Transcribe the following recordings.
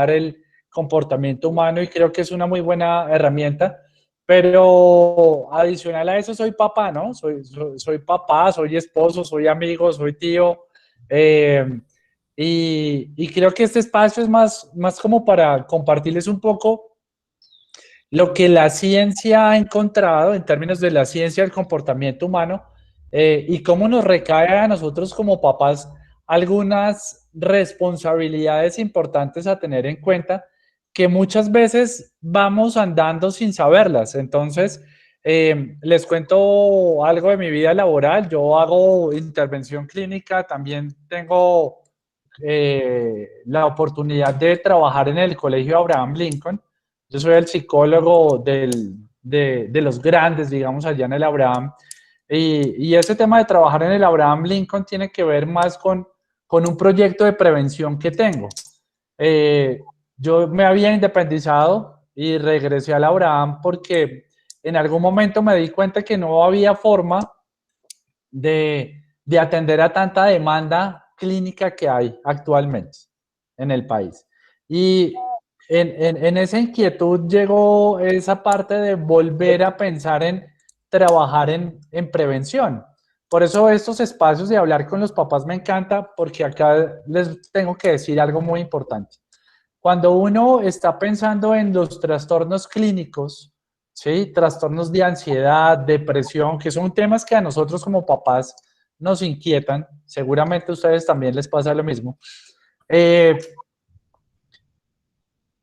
el comportamiento humano y creo que es una muy buena herramienta. Pero adicional a eso soy papá, ¿no? Soy papá, soy esposo, soy amigo, soy tío. eh, y creo que este espacio es más como para compartirles un poco lo que la ciencia ha encontrado en términos de la ciencia del comportamiento humano y cómo nos recae a nosotros como papás algunas responsabilidades importantes a tener en cuenta que muchas veces vamos andando sin saberlas. Entonces, les cuento algo de mi vida laboral. Yo hago intervención clínica, también tengo la oportunidad de trabajar en el Colegio Abraham Lincoln. Yo soy el psicólogo de los grandes, digamos, allá en el Abraham. Y ese tema de trabajar en el Abraham Lincoln tiene que ver más con un proyecto de prevención que tengo. Yo me había independizado y regresé al Abraham porque en algún momento me di cuenta que no había forma de atender a tanta demanda clínica que hay actualmente en el país. Y en esa inquietud llegó esa parte de volver a pensar en trabajar en prevención. Por eso estos espacios de hablar con los papás me encanta, porque acá les tengo que decir algo muy importante. Cuando uno está pensando en los trastornos clínicos, ¿sí? Trastornos de ansiedad, depresión, que son temas que a nosotros como papás nos inquietan, seguramente a ustedes también les pasa lo mismo. Eh,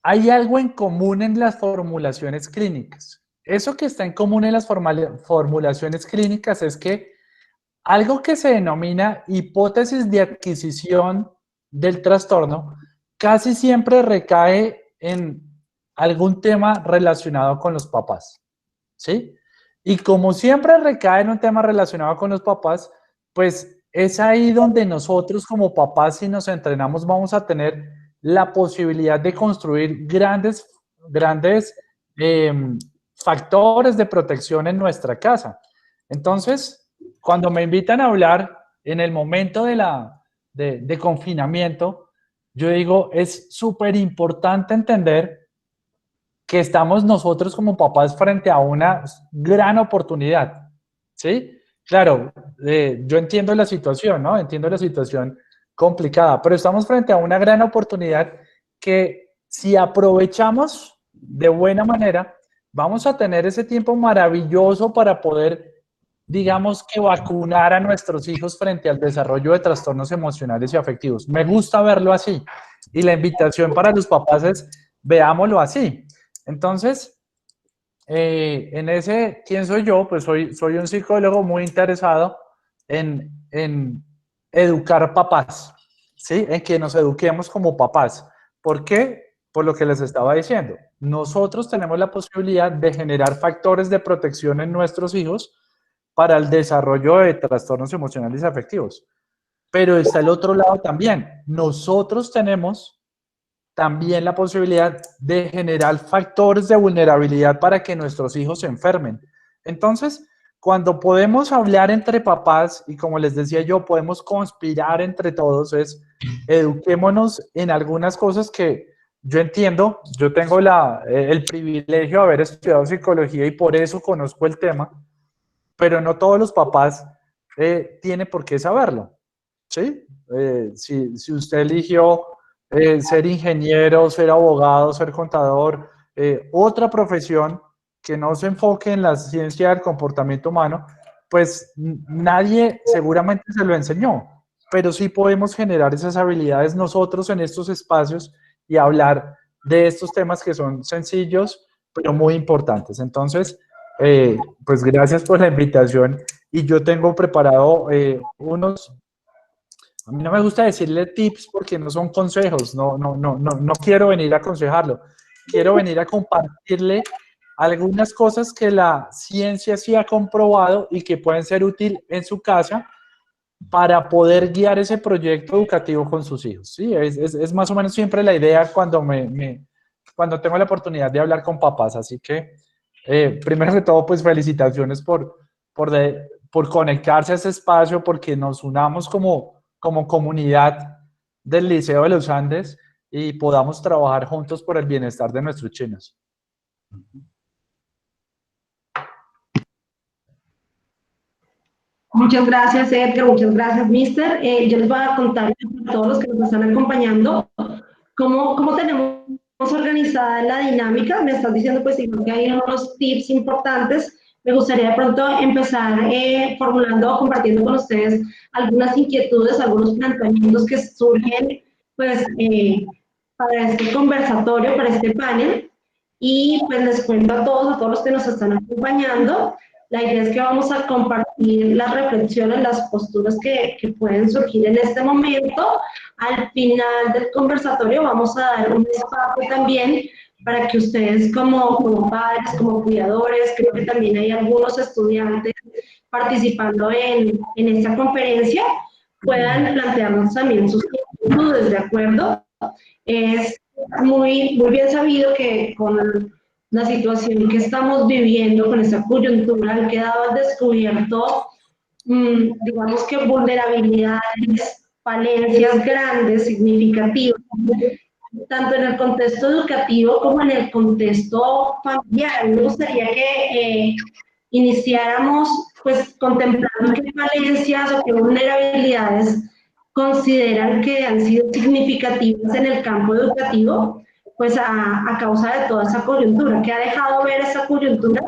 Hay algo en común en las formulaciones clínicas. Eso que está en común en las formulaciones clínicas es que algo que se denomina hipótesis de adquisición del trastorno casi siempre recae en algún tema relacionado con los papás, ¿sí? Y como siempre recae en un tema relacionado con los papás, pues es ahí donde nosotros como papás, si nos entrenamos, vamos a tener la posibilidad de construir grandes eh, factores de protección en nuestra casa. Entonces, cuando me invitan a hablar en el momento de confinamiento, yo digo, es súper importante entender que estamos nosotros como papás frente a una gran oportunidad, ¿sí? Claro, yo entiendo la situación, ¿no? Entiendo la situación complicada, pero estamos frente a una gran oportunidad que si aprovechamos de buena manera, vamos a tener ese tiempo maravilloso para poder, digamos, que vacunar a nuestros hijos frente al desarrollo de trastornos emocionales y afectivos. Me gusta verlo así. Y la invitación para los papás es, veámoslo así. Entonces, en ese, ¿quién soy yo? Pues soy un psicólogo muy interesado en educar papás, ¿sí? En que nos eduquemos como papás. ¿Por qué? Por lo que les estaba diciendo. Nosotros tenemos la posibilidad de generar factores de protección en nuestros hijos para el desarrollo de trastornos emocionales y afectivos. Pero está el otro lado también. Nosotros tenemos también la posibilidad de generar factores de vulnerabilidad para que nuestros hijos se enfermen. Entonces, cuando podemos hablar entre papás y como les decía yo, podemos conspirar entre todos, es eduquémonos en algunas cosas que yo entiendo, yo tengo el privilegio de haber estudiado psicología y por eso conozco el tema, pero no todos los papás tienen por qué saberlo, ¿sí? Si usted eligió ser ingeniero, ser abogado, ser contador, otra profesión que no se enfoque en la ciencia del comportamiento humano, pues nadie seguramente se lo enseñó, pero sí podemos generar esas habilidades nosotros en estos espacios y hablar de estos temas que son sencillos, pero muy importantes. Entonces, pues gracias por la invitación y yo tengo preparado a mí no me gusta decirle tips porque no son consejos, no quiero venir a aconsejarlo, quiero venir a compartirle algunas cosas que la ciencia sí ha comprobado y que pueden ser útil en su casa para poder guiar ese proyecto educativo con sus hijos. Sí, es más o menos siempre la idea cuando tengo la oportunidad de hablar con papás. Así que, primero que todo, pues felicitaciones por conectarse a ese espacio, porque nos unamos como comunidad del Liceo de los Andes. y podamos trabajar juntos por el bienestar de nuestros chinos. Muchas gracias, Edgar. Muchas gracias, Mister. Yo les voy a contar a todos los que nos están acompañando cómo tenemos organizada la dinámica. Me están diciendo pues igual que hay unos tips importantes. Me gustaría de pronto empezar formulando o compartiendo con ustedes algunas inquietudes, algunos planteamientos que surgen pues para este conversatorio, para este panel. Y pues les cuento a todos los que nos están acompañando. La idea es que vamos a compartir las reflexiones, las posturas que pueden surgir en este momento. Al final del conversatorio vamos a dar un espacio también para que ustedes como padres, como cuidadores, creo que también hay algunos estudiantes participando en esta conferencia, puedan plantearnos también sus inquietudes, ¿de acuerdo? Es muy bien sabido que con la situación que estamos viviendo, con esta coyuntura, han quedado al descubierto, digamos que vulnerabilidades, falencias grandes, significativas, tanto en el contexto educativo como en el contexto familiar. Me gustaría que iniciáramos pues contemplando qué falencias o qué vulnerabilidades consideran que han sido significativas en el campo educativo, pues a causa de toda esa coyuntura, que ha dejado ver esa coyuntura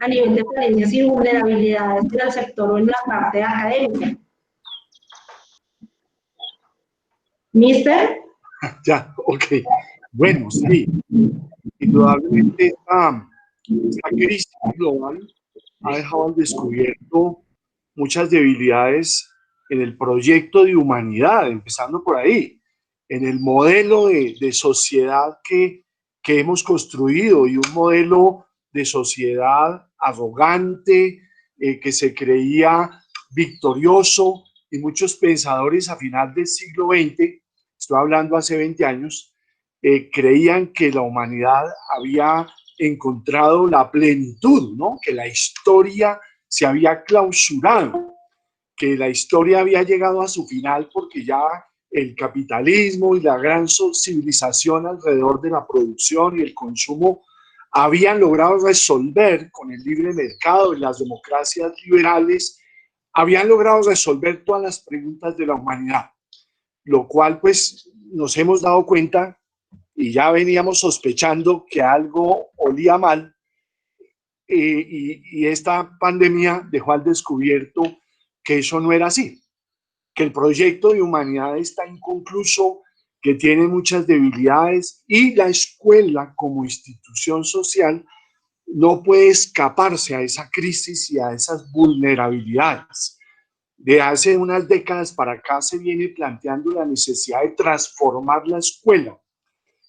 a nivel de falencias y vulnerabilidades en el sector o en la parte académica. ¿Mister? Ya, ok. Bueno, sí. Indudablemente esta crisis global ha dejado al descubierto muchas debilidades en el proyecto de humanidad, empezando por ahí, en el modelo de sociedad que hemos construido, y un modelo de sociedad arrogante, que se creía victorioso, y muchos pensadores a final del siglo XX, estoy hablando hace 20 años, creían que la humanidad había encontrado la plenitud, ¿no? Que la historia se había clausurado, que la historia había llegado a su final porque ya el capitalismo y la gran civilización alrededor de la producción y el consumo habían logrado resolver con el libre mercado y las democracias liberales, habían logrado resolver todas las preguntas de la humanidad, lo cual pues nos hemos dado cuenta y ya veníamos sospechando que algo olía mal, y esta pandemia dejó al descubierto que eso no era así, que el proyecto de humanidad está inconcluso, que tiene muchas debilidades, y la escuela como institución social no puede escaparse a esa crisis y a esas vulnerabilidades. De hace unas décadas para acá se viene planteando la necesidad de transformar la escuela,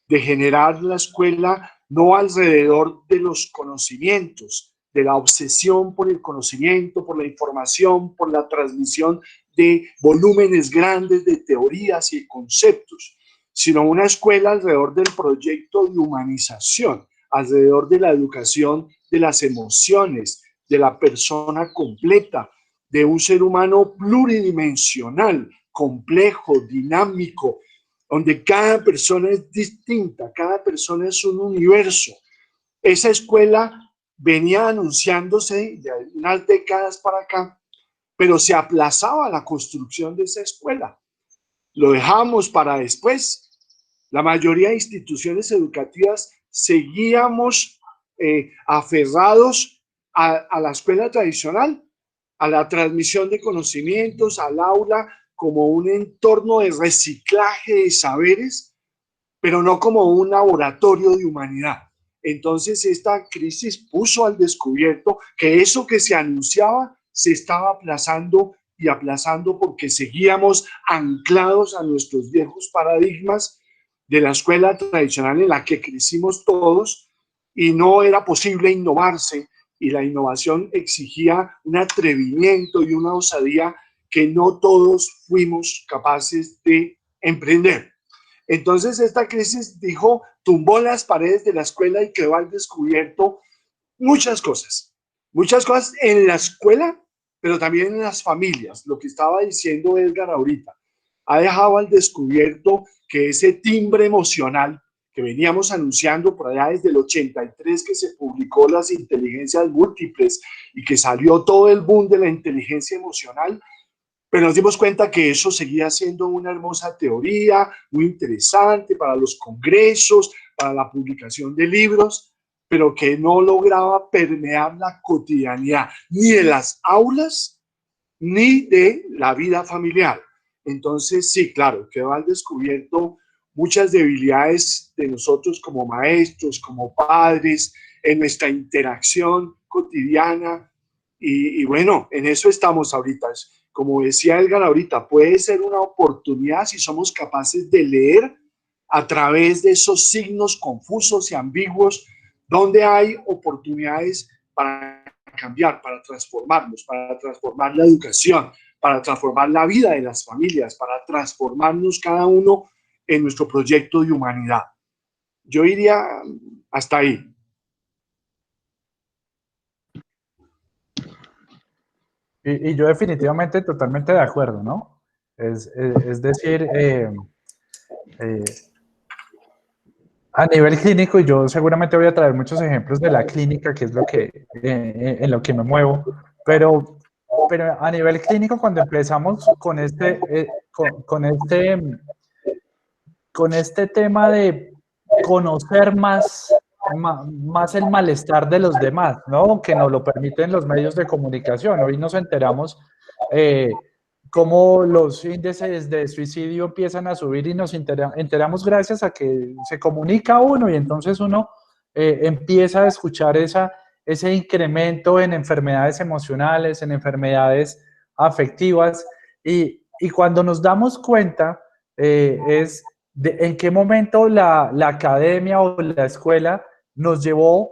de generar la escuela no alrededor de los conocimientos, de la obsesión por el conocimiento, por la información, por la transmisión de volúmenes grandes de teorías y conceptos, sino una escuela alrededor del proyecto de humanización, alrededor de la educación de las emociones, de la persona completa, de un ser humano pluridimensional, complejo, dinámico, donde cada persona es distinta, cada persona es un universo. Esa escuela venía anunciándose de unas décadas para acá, pero se aplazaba la construcción de esa escuela. Lo dejamos para después. La mayoría de instituciones educativas seguíamos aferrados a la escuela tradicional, a la transmisión de conocimientos, al aula, como un entorno de reciclaje de saberes, pero no como un laboratorio de humanidad. Entonces esta crisis puso al descubierto que eso que se anunciaba se estaba aplazando y aplazando porque seguíamos anclados a nuestros viejos paradigmas de la escuela tradicional en la que crecimos todos, y no era posible innovarse, y la innovación exigía un atrevimiento y una osadía que no todos fuimos capaces de emprender. Entonces esta crisis tumbó las paredes de la escuela y quedó al descubierto muchas cosas en la escuela, pero también en las familias, lo que estaba diciendo Edgar ahorita. ha dejado al descubierto que ese timbre emocional que veníamos anunciando por allá desde el 83, que se publicó las inteligencias múltiples y que salió todo el boom de la inteligencia emocional, pero nos dimos cuenta que eso seguía siendo una hermosa teoría, muy interesante para los congresos, para la publicación de libros, pero que no lograba permear la cotidianidad, ni de las aulas, ni de la vida familiar. Entonces, sí, claro, quedó al descubierto muchas debilidades de nosotros como maestros, como padres, en nuestra interacción cotidiana. Y bueno, en eso estamos ahorita. Como decía Edgar ahorita, puede ser una oportunidad si somos capaces de leer a través de esos signos confusos y ambiguos, donde hay oportunidades para cambiar, para transformarnos, para transformar la educación, para transformar la vida de las familias, para transformarnos cada uno en nuestro proyecto de humanidad. Yo iría hasta ahí. Y yo definitivamente totalmente de acuerdo, ¿no? Es decir, a nivel clínico, y yo seguramente voy a traer muchos ejemplos de la clínica, que es lo que, en lo que me muevo, pero a nivel clínico, cuando empezamos con con este tema de conocer más el malestar de los demás, ¿no? Que nos lo permiten los medios de comunicación. Hoy nos enteramos cómo los índices de suicidio empiezan a subir y nos enteramos gracias a que se comunica uno y entonces uno empieza a escuchar ese incremento en enfermedades emocionales, en enfermedades afectivas y cuando nos damos cuenta es en qué momento la academia o la escuela nos llevó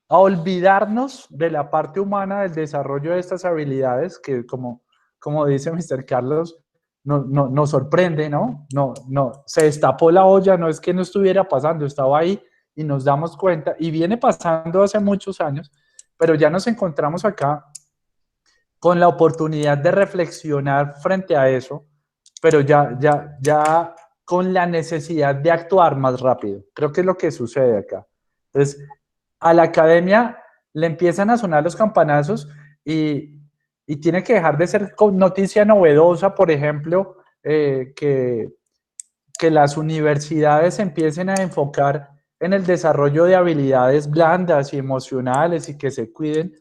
a olvidarnos de la parte humana del desarrollo de estas habilidades que como dice Mr. Carlos, nos sorprende, ¿no? Se destapó la olla, no es que no estuviera pasando, estaba ahí y nos damos cuenta, y viene pasando hace muchos años, pero ya nos encontramos acá con la oportunidad de reflexionar frente a eso, pero ya con la necesidad de actuar más rápido. Creo que es lo que sucede acá. Entonces, a la academia le empiezan a sonar los campanazos y tiene que dejar de ser noticia novedosa, por ejemplo, que las universidades empiecen a enfocar en el desarrollo de habilidades blandas y emocionales y que se cuiden,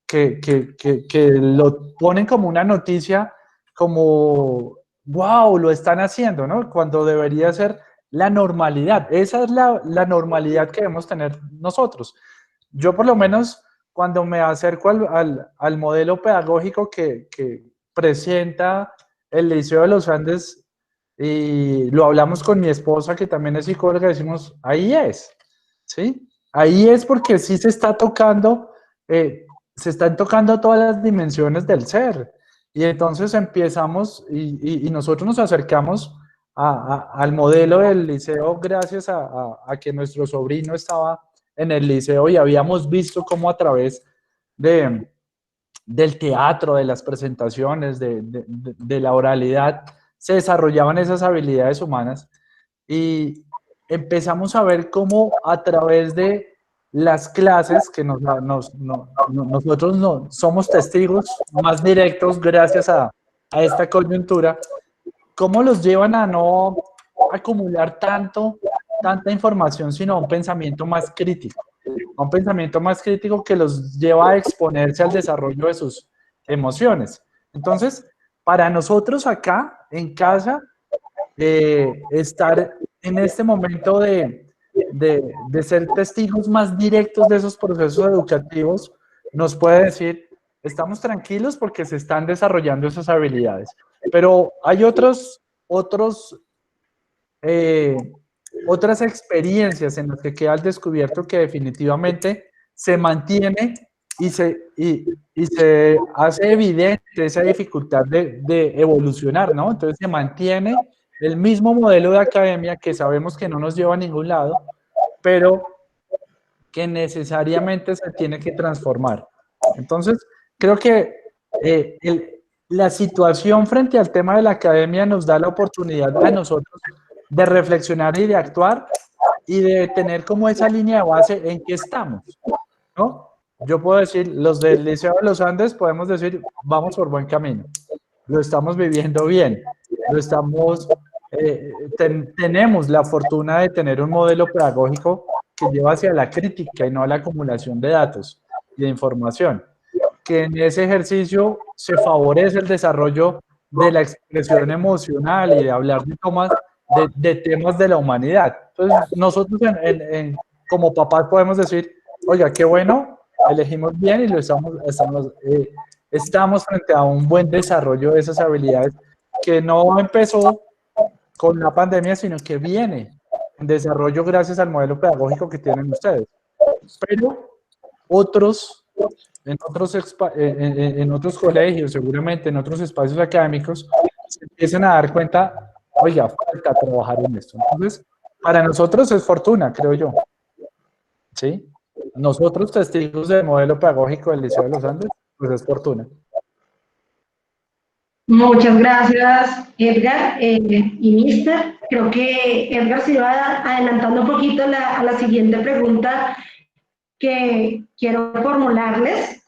que lo ponen como una noticia, como, wow, lo están haciendo, ¿no? Cuando debería ser la normalidad. Esa es la normalidad que debemos tener nosotros. Yo por lo menos cuando me acerco al modelo pedagógico que presenta el Liceo de los Andes y lo hablamos con mi esposa que también es psicóloga, decimos, ahí es, ¿sí? Ahí es porque sí se está tocando, se están tocando todas las dimensiones del ser. Y entonces empezamos y nosotros nos acercamos al modelo del liceo gracias a que nuestro sobrino estaba en el liceo y habíamos visto cómo a través del teatro, de las presentaciones, de la oralidad, se desarrollaban esas habilidades humanas y empezamos a ver cómo a través de las clases, que nosotros somos testigos más directos gracias a esta coyuntura, cómo los llevan a no acumular tanta información, sino a un pensamiento más crítico. A un pensamiento más crítico que los lleva a exponerse al desarrollo de sus emociones. Entonces, para nosotros acá, en casa, estar en este momento de ser testigos más directos de esos procesos educativos, nos puede decir, estamos tranquilos porque se están desarrollando esas habilidades. Pero hay otras experiencias en las que queda al descubierto que definitivamente se mantiene y se hace evidente esa dificultad de evolucionar, ¿no? Entonces se mantiene el mismo modelo de academia que sabemos que no nos lleva a ningún lado, pero que necesariamente se tiene que transformar. Entonces, creo que la situación frente al tema de la academia nos da la oportunidad a nosotros de reflexionar y de actuar y de tener como esa línea de base en que estamos, ¿no? Yo puedo decir, los del Liceo de los Andes podemos decir, vamos por buen camino, lo estamos viviendo bien, lo estamos, tenemos la fortuna de tener un modelo pedagógico que lleva hacia la crítica y no a la acumulación de datos y de información, que en ese ejercicio se favorece el desarrollo de la expresión emocional y de hablar de temas de la humanidad. Entonces, nosotros como papás podemos decir, oiga, qué bueno, elegimos bien y lo estamos frente a un buen desarrollo de esas habilidades que no empezó con la pandemia, sino que viene en desarrollo gracias al modelo pedagógico que tienen ustedes. Pero otros, en otros colegios, seguramente en otros espacios académicos, se empiezan a dar cuenta, oiga, falta trabajar en esto. Entonces, para nosotros es fortuna, creo yo. ¿Sí? Nosotros, testigos del modelo pedagógico del Liceo de los Andes, pues es fortuna. Muchas gracias, Edgar y Mister. Creo que Edgar se iba adelantando un poquito a la siguiente pregunta que quiero formularles.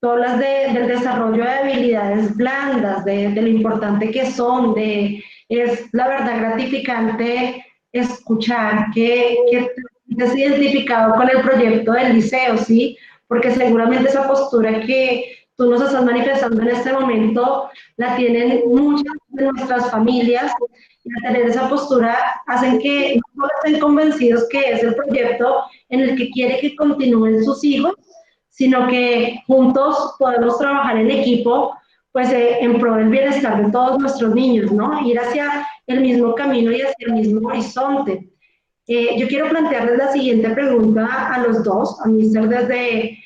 Tú hablas del desarrollo de habilidades blandas, de lo importante que son, es la verdad gratificante escuchar que te has identificado con el proyecto del liceo, ¿sí? Porque seguramente esa postura que tú nos estás manifestando en este momento la tienen muchas de nuestras familias, y al tener esa postura hacen que no solo estén convencidos que es el proyecto en el que quiere que continúen sus hijos, sino que juntos podemos trabajar en equipo, pues en pro del bienestar de todos nuestros niños, ¿no? Ir hacia el mismo camino y hacia el mismo horizonte. Yo quiero plantearles la siguiente pregunta a los dos, a Mister desde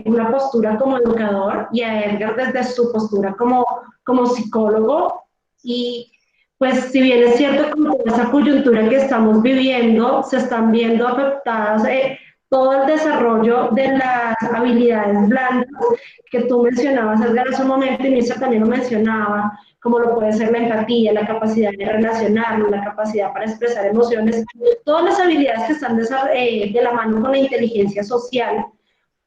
una postura como educador y a Edgar desde su postura como psicólogo. Y pues si bien es cierto que con esa coyuntura que estamos viviendo, se están viendo afectadas todo el desarrollo de las habilidades blandas que tú mencionabas, Edgar, hace un momento, y Mister también lo mencionaba, como lo puede ser la empatía, la capacidad de relacionarnos, la capacidad para expresar emociones, todas las habilidades que están de la mano con la inteligencia social.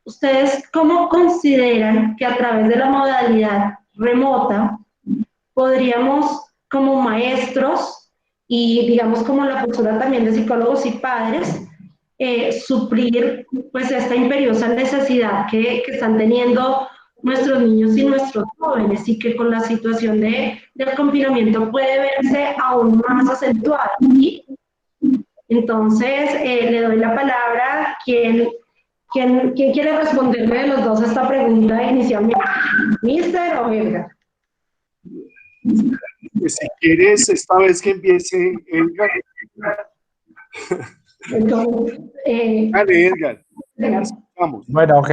¿Ustedes cómo consideran que a través de la modalidad remota podríamos, como maestros y digamos como la postura también de psicólogos y padres, suplir pues esta imperiosa necesidad que están teniendo nuestros niños y nuestros jóvenes, y que con la situación del confinamiento puede verse aún más acentuada, ¿sí? Entonces, le doy la palabra. ¿Quién quiere responderme de los dos a esta pregunta inicialmente? ¿Mister o Edgar? Pues si quieres, esta vez que empiece Edgar. Entonces, Dale, Edgar. Vamos. Bueno, ok.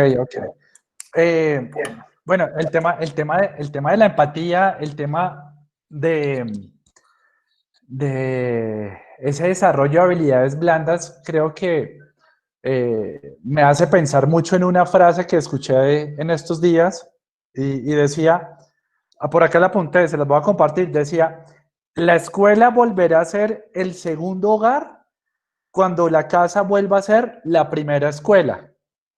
Bueno, el tema de la empatía, el tema de ese desarrollo de habilidades blandas, creo que me hace pensar mucho en una frase que escuché en estos días y decía, por acá la apunté, se las voy a compartir, decía, la escuela volverá a ser el segundo hogar cuando la casa vuelva a ser la primera escuela,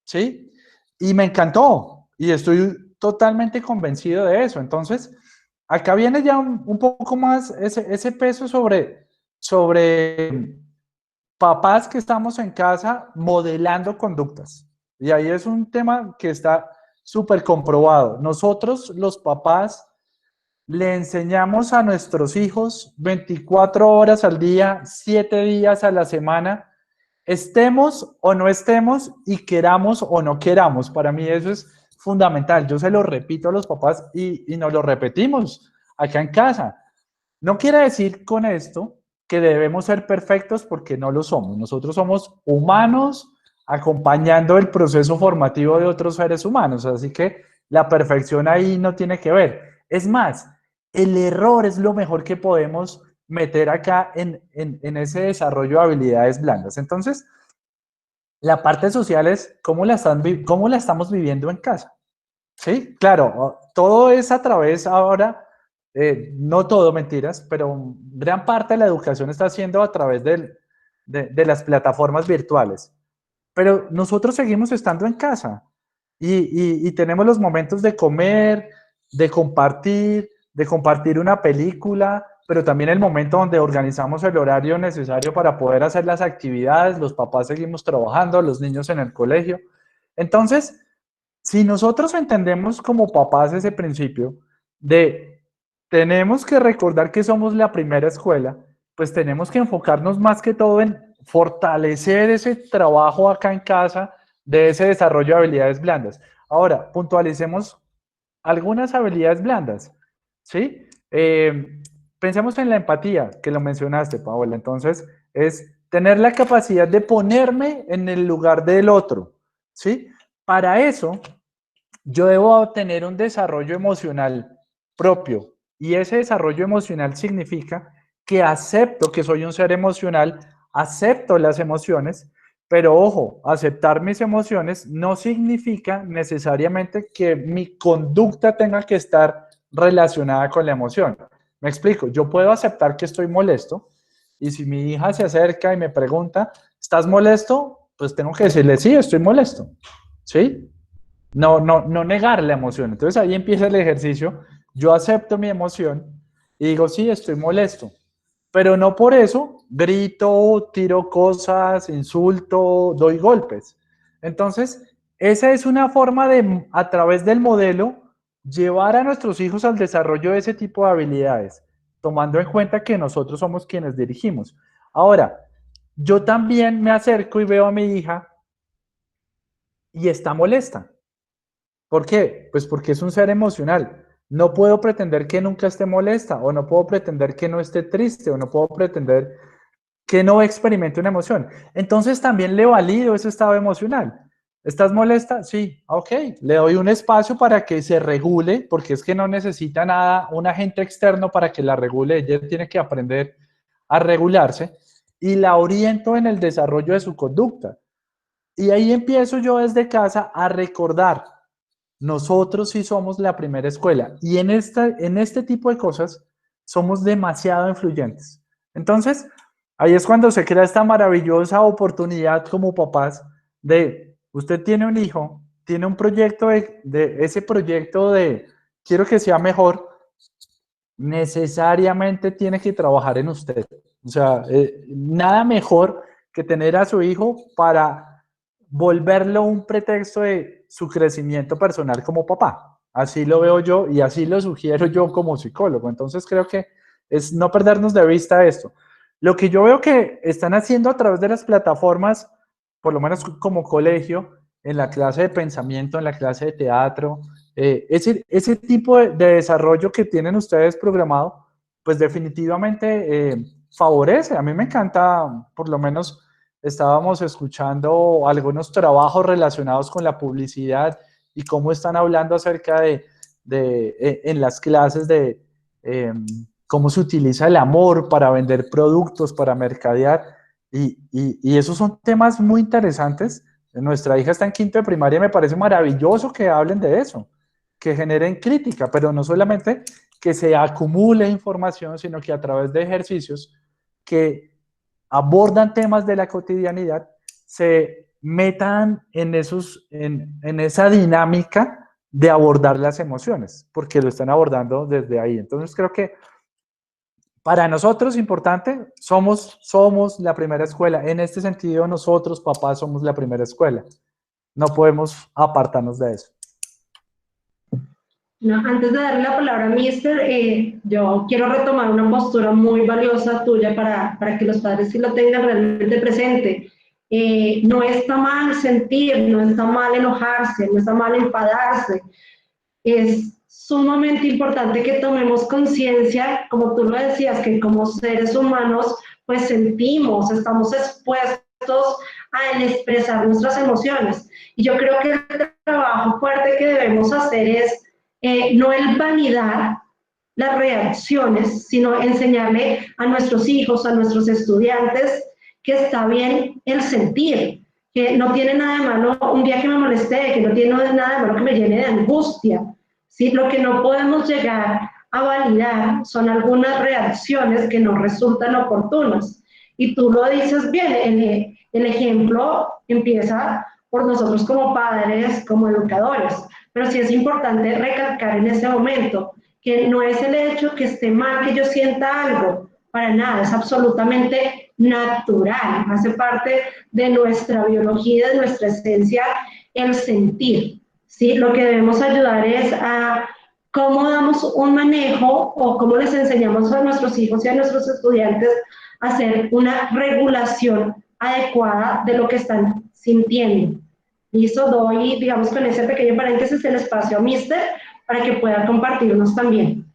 ¿sí? Y me encantó y estoy totalmente convencido de eso. Entonces, acá viene ya un poco más ese peso sobre papás que estamos en casa modelando conductas. Y ahí es un tema que está súper comprobado. Nosotros, los papás, le enseñamos a nuestros hijos 24 horas al día, 7 días a la semana, estemos o no estemos y queramos o no queramos. Para mí eso es fundamental. Yo se lo repito a los papás y nos lo repetimos acá en casa. No quiere decir con esto que debemos ser perfectos, porque no lo somos. Nosotros somos humanos acompañando el proceso formativo de otros seres humanos. Así que la perfección ahí no tiene que ver. Es más, el error es lo mejor que podemos meter acá en ese desarrollo de habilidades blandas. Entonces, la parte social es cómo la estamos viviendo en casa. Sí, claro, todo es a través ahora, no todo mentiras, pero gran parte de la educación está siendo a través de las plataformas virtuales. Pero nosotros seguimos estando en casa y tenemos los momentos de comer, de compartir una película, pero también el momento donde organizamos el horario necesario para poder hacer las actividades, los papás seguimos trabajando, los niños en el colegio. Entonces, si nosotros entendemos como papás ese principio de tenemos que recordar que somos la primera escuela, pues tenemos que enfocarnos más que todo en fortalecer ese trabajo acá en casa de ese desarrollo de habilidades blandas. Ahora, puntualicemos algunas habilidades blandas, ¿sí? Pensemos en la empatía, que lo mencionaste, Paola. Entonces, es tener la capacidad de ponerme en el lugar del otro, ¿sí? Para eso, yo debo tener un desarrollo emocional propio y ese desarrollo emocional significa que acepto que soy un ser emocional, acepto las emociones, pero ojo, aceptar mis emociones no significa necesariamente que mi conducta tenga que estar relacionada con la emoción. Me explico, yo puedo aceptar que estoy molesto y si mi hija se acerca y me pregunta, ¿estás molesto? Pues tengo que decirle, sí, estoy molesto, ¿sí? No negar la emoción. Entonces ahí empieza el ejercicio. Yo acepto mi emoción y digo, sí, estoy molesto. Pero no por eso grito, tiro cosas, insulto, doy golpes. Entonces, esa es una forma de, a través del modelo, llevar a nuestros hijos al desarrollo de ese tipo de habilidades, tomando en cuenta que nosotros somos quienes dirigimos. Ahora, yo también me acerco y veo a mi hija y está molesta. ¿Por qué? Pues porque es un ser emocional. No puedo pretender que nunca esté molesta, o no puedo pretender que no esté triste, o no puedo pretender que no experimente una emoción. Entonces también le valido ese estado emocional. ¿Estás molesta? Sí, ok. Le doy un espacio para que se regule, porque es que no necesita nada, un agente externo para que la regule. Ella tiene que aprender a regularse y la oriento en el desarrollo de su conducta. Y ahí empiezo yo desde casa a recordar. Nosotros sí somos la primera escuela y en este tipo de cosas somos demasiado influyentes. Entonces, ahí es cuando se crea esta maravillosa oportunidad como papás de, usted tiene un hijo, tiene un proyecto de ese proyecto de quiero que sea mejor, necesariamente tiene que trabajar en usted. O sea, nada mejor que tener a su hijo para volverlo un pretexto de su crecimiento personal como papá. Así lo veo yo y así lo sugiero yo como psicólogo. Entonces creo que es no perdernos de vista esto. Lo que yo veo que están haciendo a través de las plataformas, por lo menos como colegio, en la clase de pensamiento, en la clase de teatro, ese tipo de desarrollo que tienen ustedes programado, pues definitivamente favorece. A mí me encanta, por lo menos estábamos escuchando algunos trabajos relacionados con la publicidad y cómo están hablando acerca en las clases de cómo se utiliza el amor para vender productos, para mercadear. Y esos son temas muy interesantes. Nuestra hija está en quinto de primaria y me parece maravilloso que hablen de eso, que generen crítica, pero no solamente que se acumule información, sino que a través de ejercicios que abordan temas de la cotidianidad, se metan en esa dinámica de abordar las emociones, porque lo están abordando desde ahí. Entonces creo que para nosotros es importante, somos la primera escuela. En este sentido, nosotros, papás, somos la primera escuela. No podemos apartarnos de eso. No, antes de darle la palabra a Mister, yo quiero retomar una postura muy valiosa tuya para que los padres sí lo tengan realmente presente. No está mal sentir, no está mal enojarse, no está mal enfadarse. Es sumamente importante que tomemos conciencia, como tú lo decías, que como seres humanos, pues sentimos, estamos expuestos a expresar nuestras emociones. Y yo creo que el trabajo fuerte que debemos hacer es no el validar las reacciones, sino enseñarle a nuestros hijos, a nuestros estudiantes, que está bien el sentir, que no tiene nada de malo un día que me molesté, que no tiene nada de malo que me llene de angustia. ¿Sí? Lo que no podemos llegar a validar son algunas reacciones que nos resultan oportunas. Y tú lo dices bien, el ejemplo empieza por nosotros como padres, como educadores, pero sí es importante recalcar en ese momento que no es el hecho que esté mal que yo sienta algo, para nada, es absolutamente natural, hace parte de nuestra biología, de nuestra esencia, el sentir. ¿Sí? Lo que debemos ayudar es a cómo damos un manejo o cómo les enseñamos a nuestros hijos y a nuestros estudiantes a hacer una regulación adecuada de lo que están sintiendo. Listo, doy, digamos, con ese pequeño paréntesis el espacio a Mister para que pueda compartirnos también.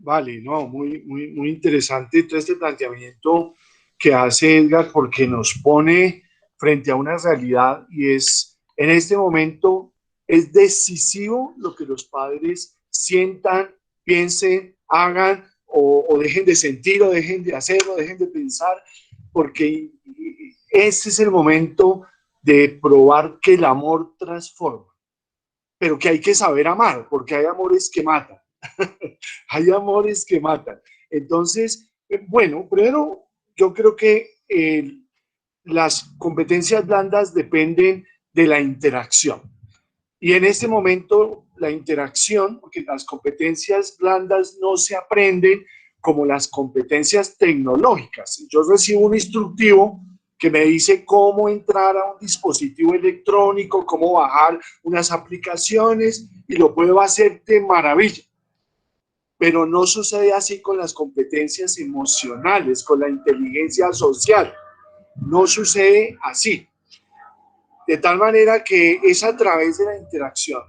Vale, no, muy interesante todo este planteamiento que hace Edgar porque nos pone frente a una realidad y es, en este momento, es decisivo lo que los padres sientan, piensen, hagan o dejen de sentir o dejen de hacer o dejen de pensar, porque ese es el momento de probar que el amor transforma, pero que hay que saber amar, porque hay amores que matan. Hay amores que matan. Entonces, bueno, primero, yo creo que las competencias blandas dependen de la interacción. Y en este momento, la interacción, porque las competencias blandas no se aprenden como las competencias tecnológicas. Yo recibo un instructivo que me dice cómo entrar a un dispositivo electrónico, cómo bajar unas aplicaciones y lo puedo hacer de maravilla. Pero no sucede así con las competencias emocionales, con la inteligencia social. No sucede así. De tal manera que es a través de la interacción.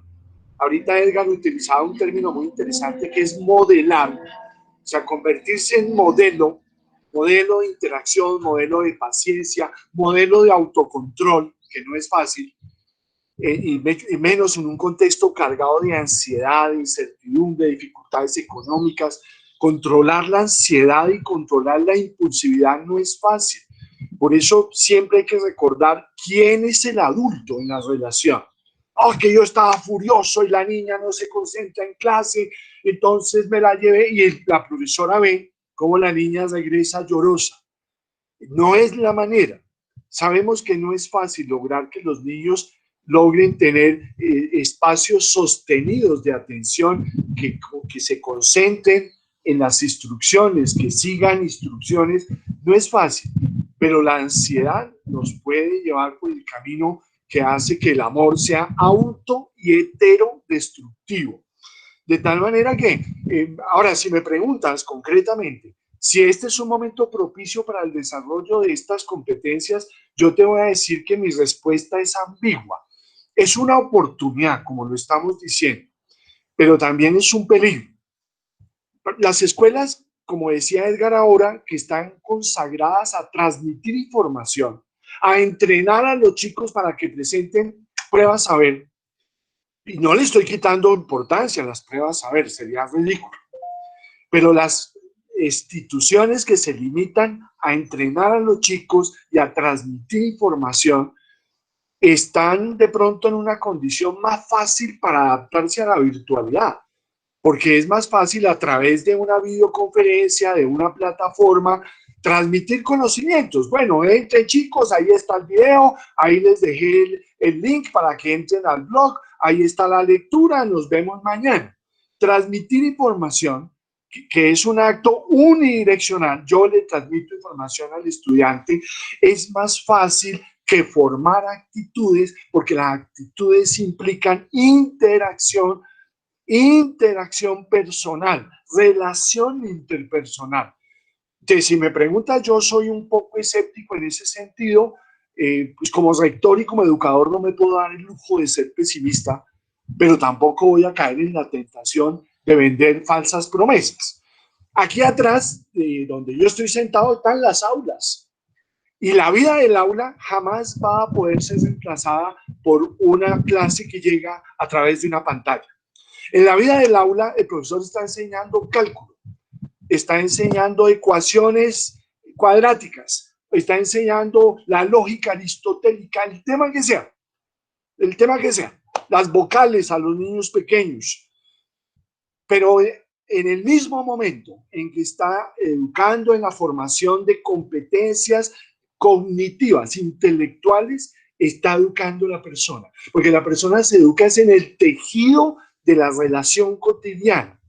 Ahorita Edgar utilizaba un término muy interesante que es modelar, o sea, convertirse en modelo, modelo de interacción, modelo de paciencia, modelo de autocontrol, que no es fácil, y menos en un contexto cargado de ansiedad, de incertidumbre, de dificultades económicas. Controlar la ansiedad y controlar la impulsividad no es fácil. Por eso siempre hay que recordar quién es el adulto en la relación. Oh, que yo estaba furioso y la niña no se concentra en clase, entonces me la llevé y la profesora ve cómo la niña regresa llorosa. No es la manera. Sabemos que no es fácil lograr que los niños logren tener espacios sostenidos de atención, que se concentren en las instrucciones, que sigan instrucciones. No es fácil, pero la ansiedad nos puede llevar por el camino que hace que el amor sea auto y heterodestructivo. De tal manera que, ahora, si me preguntas concretamente, si este es un momento propicio para el desarrollo de estas competencias, yo te voy a decir que mi respuesta es ambigua. Es una oportunidad, como lo estamos diciendo, pero también es un peligro. Las escuelas, como decía Edgar ahora, que están consagradas a transmitir información, a entrenar a los chicos para que presenten pruebas saber, y no le estoy quitando importancia a las pruebas saber, sería ridículo, pero las instituciones que se limitan a entrenar a los chicos y a transmitir información están de pronto en una condición más fácil para adaptarse a la virtualidad, porque es más fácil a través de una videoconferencia, de una plataforma, transmitir conocimientos. Bueno, entren chicos, ahí está el video, ahí les dejé el link para que entren al blog, ahí está la lectura, nos vemos mañana. Transmitir información, que es un acto unidireccional, yo le transmito información al estudiante, es más fácil que formar actitudes, porque las actitudes implican interacción personal, relación interpersonal. Entonces, si me preguntas, yo soy un poco escéptico en ese sentido, pues como rector y como educador no me puedo dar el lujo de ser pesimista, pero tampoco voy a caer en la tentación de vender falsas promesas. Aquí atrás, donde yo estoy sentado, están las aulas. Y la vida del aula jamás va a poder ser reemplazada por una clase que llega a través de una pantalla. En la vida del aula, el profesor está enseñando cálculo, está enseñando ecuaciones cuadráticas, está enseñando la lógica aristotélica, el tema que sea, las vocales a los niños pequeños, pero en el mismo momento en que está educando en la formación de competencias cognitivas, intelectuales, está educando a la persona, porque la persona se educa es en el tejido de la relación cotidiana,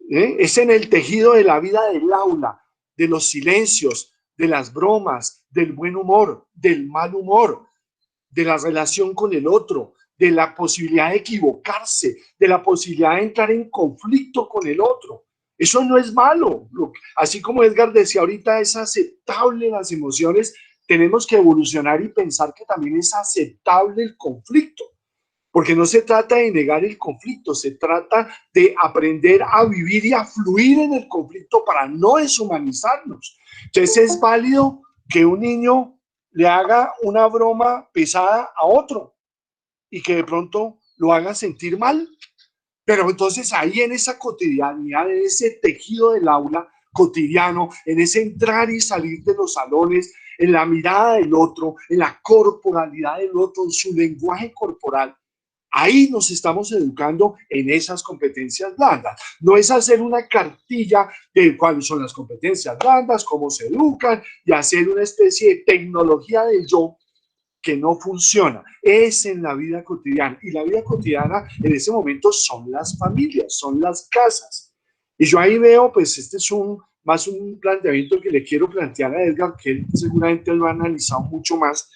es en el tejido de la vida del aula, de los silencios, de las bromas, del buen humor, del mal humor, de la relación con el otro, de la posibilidad de equivocarse, de la posibilidad de entrar en conflicto con el otro. Eso no es malo. Así como Edgar decía ahorita, es aceptable las emociones, tenemos que evolucionar y pensar que también es aceptable el conflicto. Porque no se trata de negar el conflicto, se trata de aprender a vivir y a fluir en el conflicto para no deshumanizarnos. Entonces es válido que un niño le haga una broma pesada a otro y que de pronto lo haga sentir mal. Pero entonces ahí en esa cotidianidad, en ese tejido del aula cotidiano, en ese entrar y salir de los salones, en la mirada del otro, en la corporalidad del otro, en su lenguaje corporal, ahí nos estamos educando en esas competencias blandas. No es hacer una cartilla de cuáles son las competencias blandas, cómo se educan y hacer una especie de tecnología del yo que no funciona. Es en la vida cotidiana. Y la vida cotidiana en ese momento son las familias, son las casas. Y yo ahí veo, pues este es más un planteamiento que le quiero plantear a Edgar, que él seguramente lo ha analizado mucho más.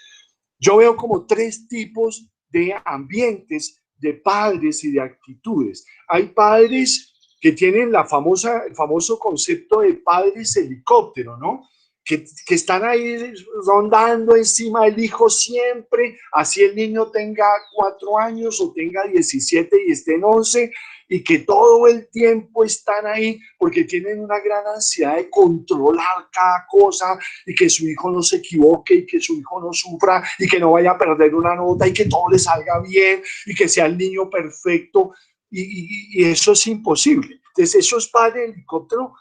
Yo veo como 3 tipos de ambientes, de padres y de actitudes. Hay padres que tienen el famoso concepto de padres helicóptero, ¿no? Que están ahí rondando encima del hijo siempre, así el niño tenga 4 años o tenga 17 y esté en 11, y que todo el tiempo están ahí porque tienen una gran ansiedad de controlar cada cosa y que su hijo no se equivoque y que su hijo no sufra y que no vaya a perder una nota y que todo le salga bien y que sea el niño perfecto, y eso es imposible. Entonces esos padres de helicóptero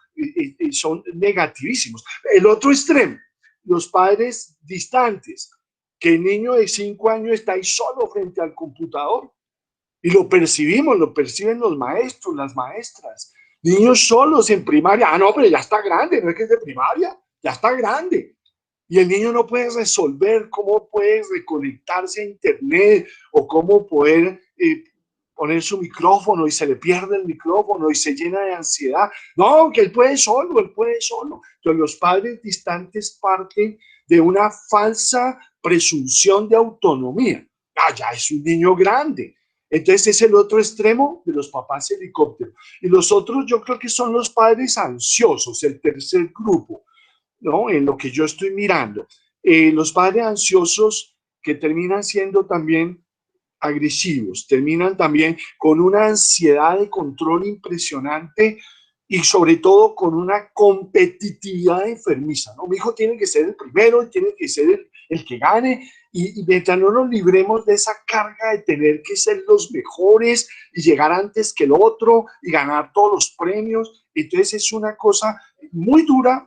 son negativísimos. El otro extremo, los padres distantes, que el niño de 5 años está ahí solo frente al computador y lo percibimos, lo perciben los maestros, las maestras. Niños solos en primaria, no, pero ya está grande, no es que es de primaria, ya está grande. Y el niño no puede resolver cómo puede reconectarse a internet o cómo poder poner su micrófono y se le pierde el micrófono y se llena de ansiedad. No, que él puede solo, él puede solo. Entonces los padres distantes parten de una falsa presunción de autonomía. Ah, ya es un niño grande. Entonces es el otro extremo de los papás helicóptero. Y los otros yo creo que son los padres ansiosos, el tercer grupo, ¿no? En lo que yo estoy mirando. Los padres ansiosos que terminan siendo también agresivos, terminan también con una ansiedad de control impresionante y sobre todo con una competitividad enfermiza, ¿no? Mi hijo tiene que ser el primero, tiene que ser el que gane, y mientras no nos libremos de esa carga de tener que ser los mejores y llegar antes que el otro y ganar todos los premios, entonces es una cosa muy dura.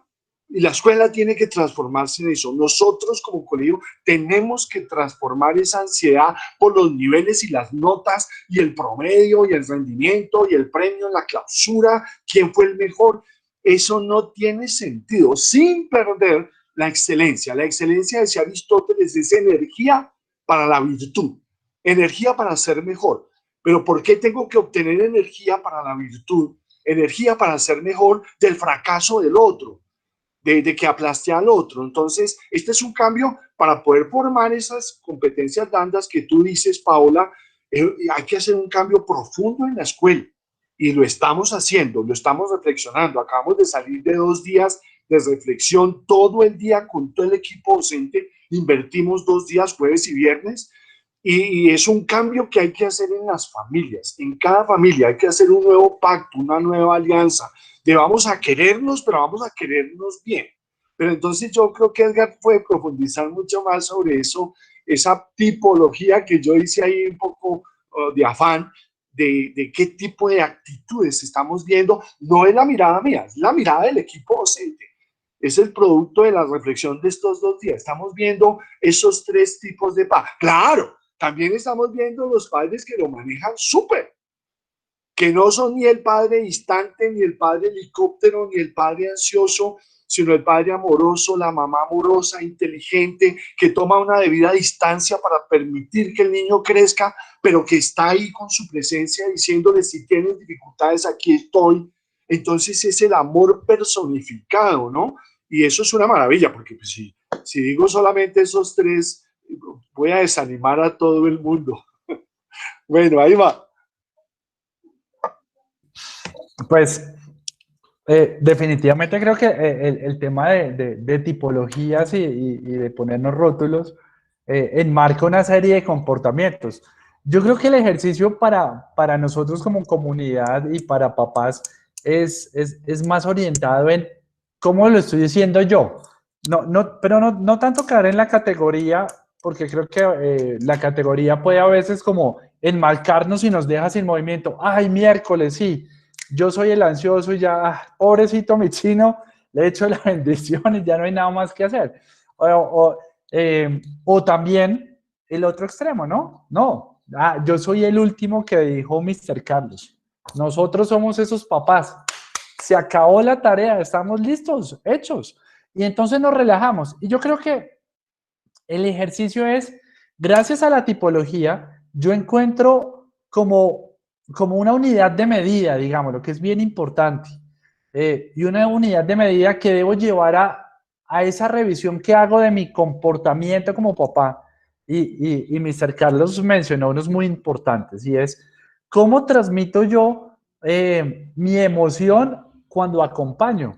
Y la escuela tiene que transformarse en eso. Nosotros como colegio tenemos que transformar esa ansiedad por los niveles y las notas y el promedio y el rendimiento y el premio en la clausura, quién fue el mejor. Eso no tiene sentido, sin perder la excelencia. La excelencia, decía Aristóteles, es energía para la virtud, energía para ser mejor. Pero ¿por qué tengo que obtener energía para la virtud, energía para ser mejor del fracaso del otro? De que aplaste al otro. Entonces, este es un cambio para poder formar esas competencias blandas que tú dices, Paola. Hay que hacer un cambio profundo en la escuela y lo estamos haciendo, lo estamos reflexionando. Acabamos de salir de 2 días de reflexión todo el día con todo el equipo docente. Invertimos 2 días, jueves y viernes, y es un cambio que hay que hacer en las familias. En cada familia hay que hacer un nuevo pacto, una nueva alianza, de vamos a querernos, pero vamos a querernos bien. Pero entonces yo creo que Edgar puede profundizar mucho más sobre eso, esa tipología que yo hice ahí un poco de afán, de qué tipo de actitudes estamos viendo. No es la mirada mía, es la mirada del equipo docente. es el producto de la reflexión de estos 2 días. Estamos viendo esos 3 tipos de padres. Claro, también estamos viendo los padres que lo manejan súper, que no son ni el padre distante, ni el padre helicóptero, ni el padre ansioso, sino el padre amoroso, la mamá amorosa, inteligente, que toma una debida distancia para permitir que el niño crezca, pero que está ahí con su presencia diciéndole: si tienes dificultades, aquí estoy. Entonces es el amor personificado, ¿no? Y eso es una maravilla, porque pues, si digo solamente esos 3, voy a desanimar a todo el mundo. Bueno, ahí va. Pues definitivamente creo que el tema de tipologías y de ponernos rótulos enmarca una serie de comportamientos. Yo creo que el ejercicio para nosotros como comunidad y para papás es más orientado en cómo lo estoy diciendo yo. Pero no tanto caer en la categoría, porque creo que la categoría puede a veces como enmarcarnos y nos deja sin movimiento. Ay, miércoles, sí. Yo soy el ansioso y ya, pobrecito mi chino, le echo la bendición y ya no hay nada más que hacer. O también el otro extremo, ¿no? No, yo soy el último que dijo Mr. Carlos. Nosotros somos esos papás. Se acabó la tarea, estamos listos, hechos. Y entonces nos relajamos. Y yo creo que el ejercicio es, gracias a la tipología, yo encuentro como una unidad de medida, digamos, lo que es bien importante. Y una unidad de medida que debo llevar a esa revisión que hago de mi comportamiento como papá. Y Mr. Carlos mencionó unos muy importantes, y es, ¿cómo transmito yo mi emoción cuando acompaño?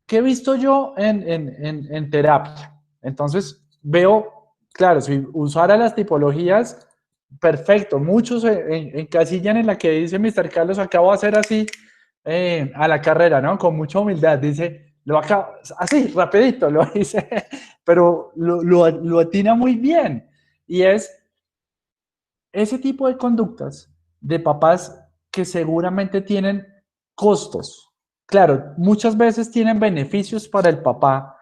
¿Qué he visto yo en terapia? Entonces, veo, claro, si usara las tipologías, perfecto. Muchos encasillan en la que dice Mr. Carlos, acabo de hacer así a la carrera, ¿no? Con mucha humildad. Dice, lo acabo, así, rapidito, lo dice, pero lo atina muy bien. Y es ese tipo de conductas de papás que seguramente tienen costos. Claro, muchas veces tienen beneficios para el papá,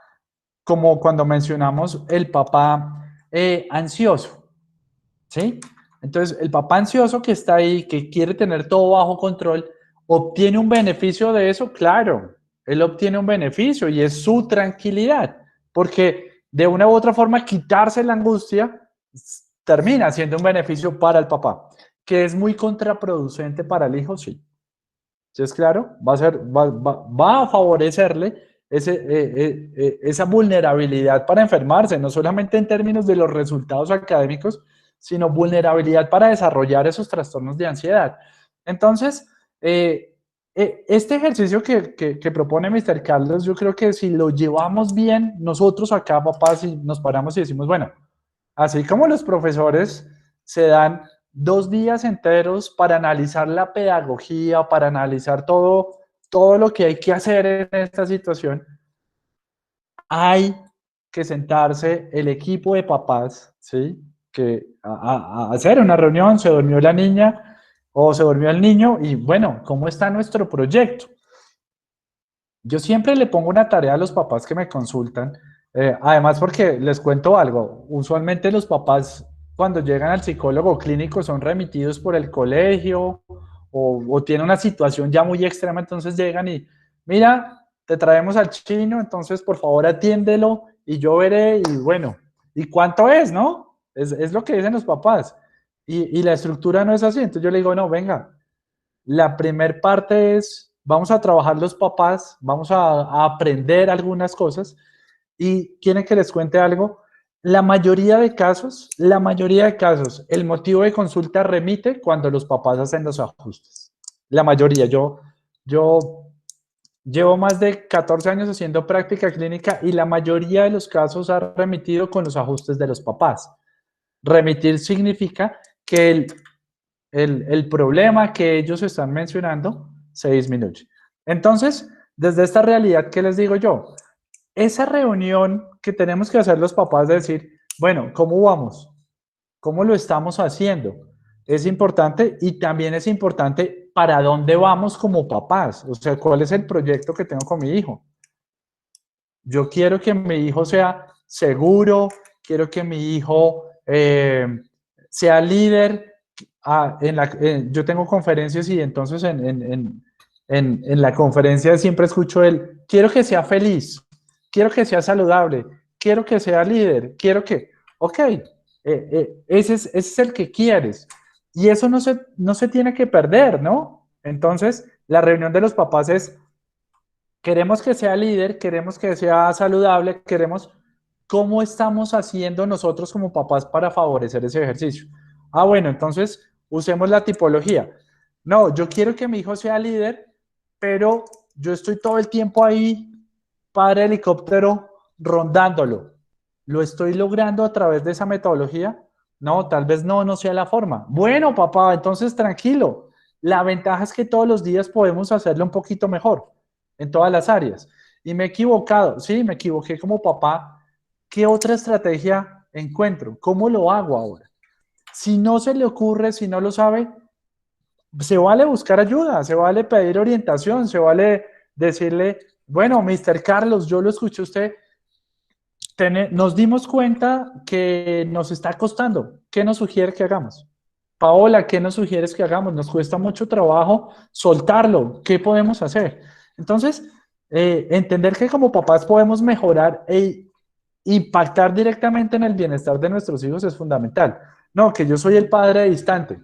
como cuando mencionamos el papá ansioso, ¿sí? Entonces, el papá ansioso que está ahí, que quiere tener todo bajo control, ¿obtiene un beneficio de eso? Claro, él obtiene un beneficio y es su tranquilidad, porque de una u otra forma quitarse la angustia termina siendo un beneficio para el papá, que es muy contraproducente para el hijo, sí. ¿Sí es claro? Va a favorecerle esa vulnerabilidad para enfermarse, no solamente en términos de los resultados académicos, sino vulnerabilidad para desarrollar esos trastornos de ansiedad. Entonces, este ejercicio que propone Mr. Carlos, yo creo que si lo llevamos bien, nosotros acá, papás, si nos paramos y decimos, bueno, así como los profesores se dan 2 días enteros para analizar la pedagogía, para analizar todo lo que hay que hacer en esta situación, hay que sentarse el equipo de papás, ¿sí? Que a hacer una reunión, se durmió la niña o se durmió el niño y bueno, ¿cómo está nuestro proyecto? Yo siempre le pongo una tarea a los papás que me consultan, además porque les cuento algo, usualmente los papás cuando llegan al psicólogo clínico son remitidos por el colegio o tienen una situación ya muy extrema, entonces llegan y, mira, te traemos al chino, entonces por favor atiéndelo y yo veré y bueno, ¿y cuánto es, no? Es lo que dicen los papás y la estructura no es así, entonces yo le digo, no, venga, la primer parte es, vamos a trabajar los papás, vamos a aprender algunas cosas y quieren que les cuente algo. La mayoría de casos, el motivo de consulta remite cuando los papás hacen los ajustes. La mayoría, yo llevo más de 14 años haciendo práctica clínica y la mayoría de los casos ha remitido con los ajustes de los papás. Remitir significa que el problema que ellos están mencionando se disminuye. Entonces, desde esta realidad, ¿qué les digo yo? Esa reunión que tenemos que hacer los papás de decir, bueno, ¿cómo vamos? ¿Cómo lo estamos haciendo? Es importante y también es importante para dónde vamos como papás, o sea, cuál es el proyecto que tengo con mi hijo. Yo quiero que mi hijo sea seguro, quiero que mi hijo sea líder. Yo tengo conferencias y entonces en la conferencia siempre escucho quiero que sea feliz, quiero que sea saludable, quiero que sea líder, quiero que, ok, ese es el que quieres. Y eso no se tiene que perder, ¿no? Entonces, la reunión de los papás es, queremos que sea líder, queremos que sea saludable, queremos cómo estamos haciendo nosotros como papás para favorecer ese ejercicio. Ah, bueno, entonces usemos la tipología. No, yo quiero que mi hijo sea líder, pero yo estoy todo el tiempo ahí para helicóptero rondándolo. ¿Lo estoy logrando a través de esa metodología? No, tal vez no sea la forma. Bueno, papá, entonces tranquilo. La ventaja es que todos los días podemos hacerlo un poquito mejor en todas las áreas. Y me he equivocado, sí, me equivoqué como papá. ¿Qué otra estrategia encuentro? ¿Cómo lo hago ahora? Si no se le ocurre, si no lo sabe, se vale buscar ayuda, se vale pedir orientación, se vale decirle, bueno, Mr. Carlos, yo lo escuché usted, nos dimos cuenta que nos está costando. ¿Qué nos sugiere que hagamos? Paola, ¿qué nos sugieres que hagamos? Nos cuesta mucho trabajo soltarlo. ¿Qué podemos hacer? Entonces, entender que como papás podemos mejorar e impactar directamente en el bienestar de nuestros hijos es fundamental. No, que yo soy el padre distante.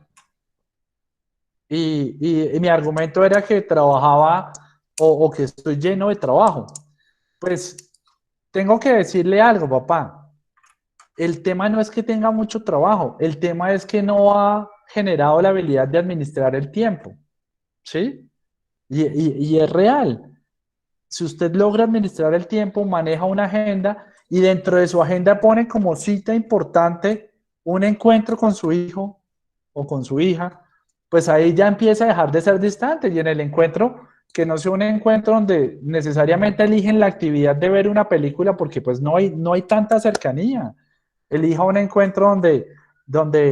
Y mi argumento era que trabajaba o que estoy lleno de trabajo. Pues tengo que decirle algo, papá. El tema no es que tenga mucho trabajo, el tema es que no ha generado la habilidad de administrar el tiempo, ¿sí? Y es real. Si usted logra administrar el tiempo, maneja una agenda y dentro de su agenda pone como cita importante un encuentro con su hijo o con su hija, pues ahí ya empieza a dejar de ser distante y en el encuentro, que no sea un encuentro donde necesariamente eligen la actividad de ver una película porque pues no hay tanta cercanía. Elija un encuentro donde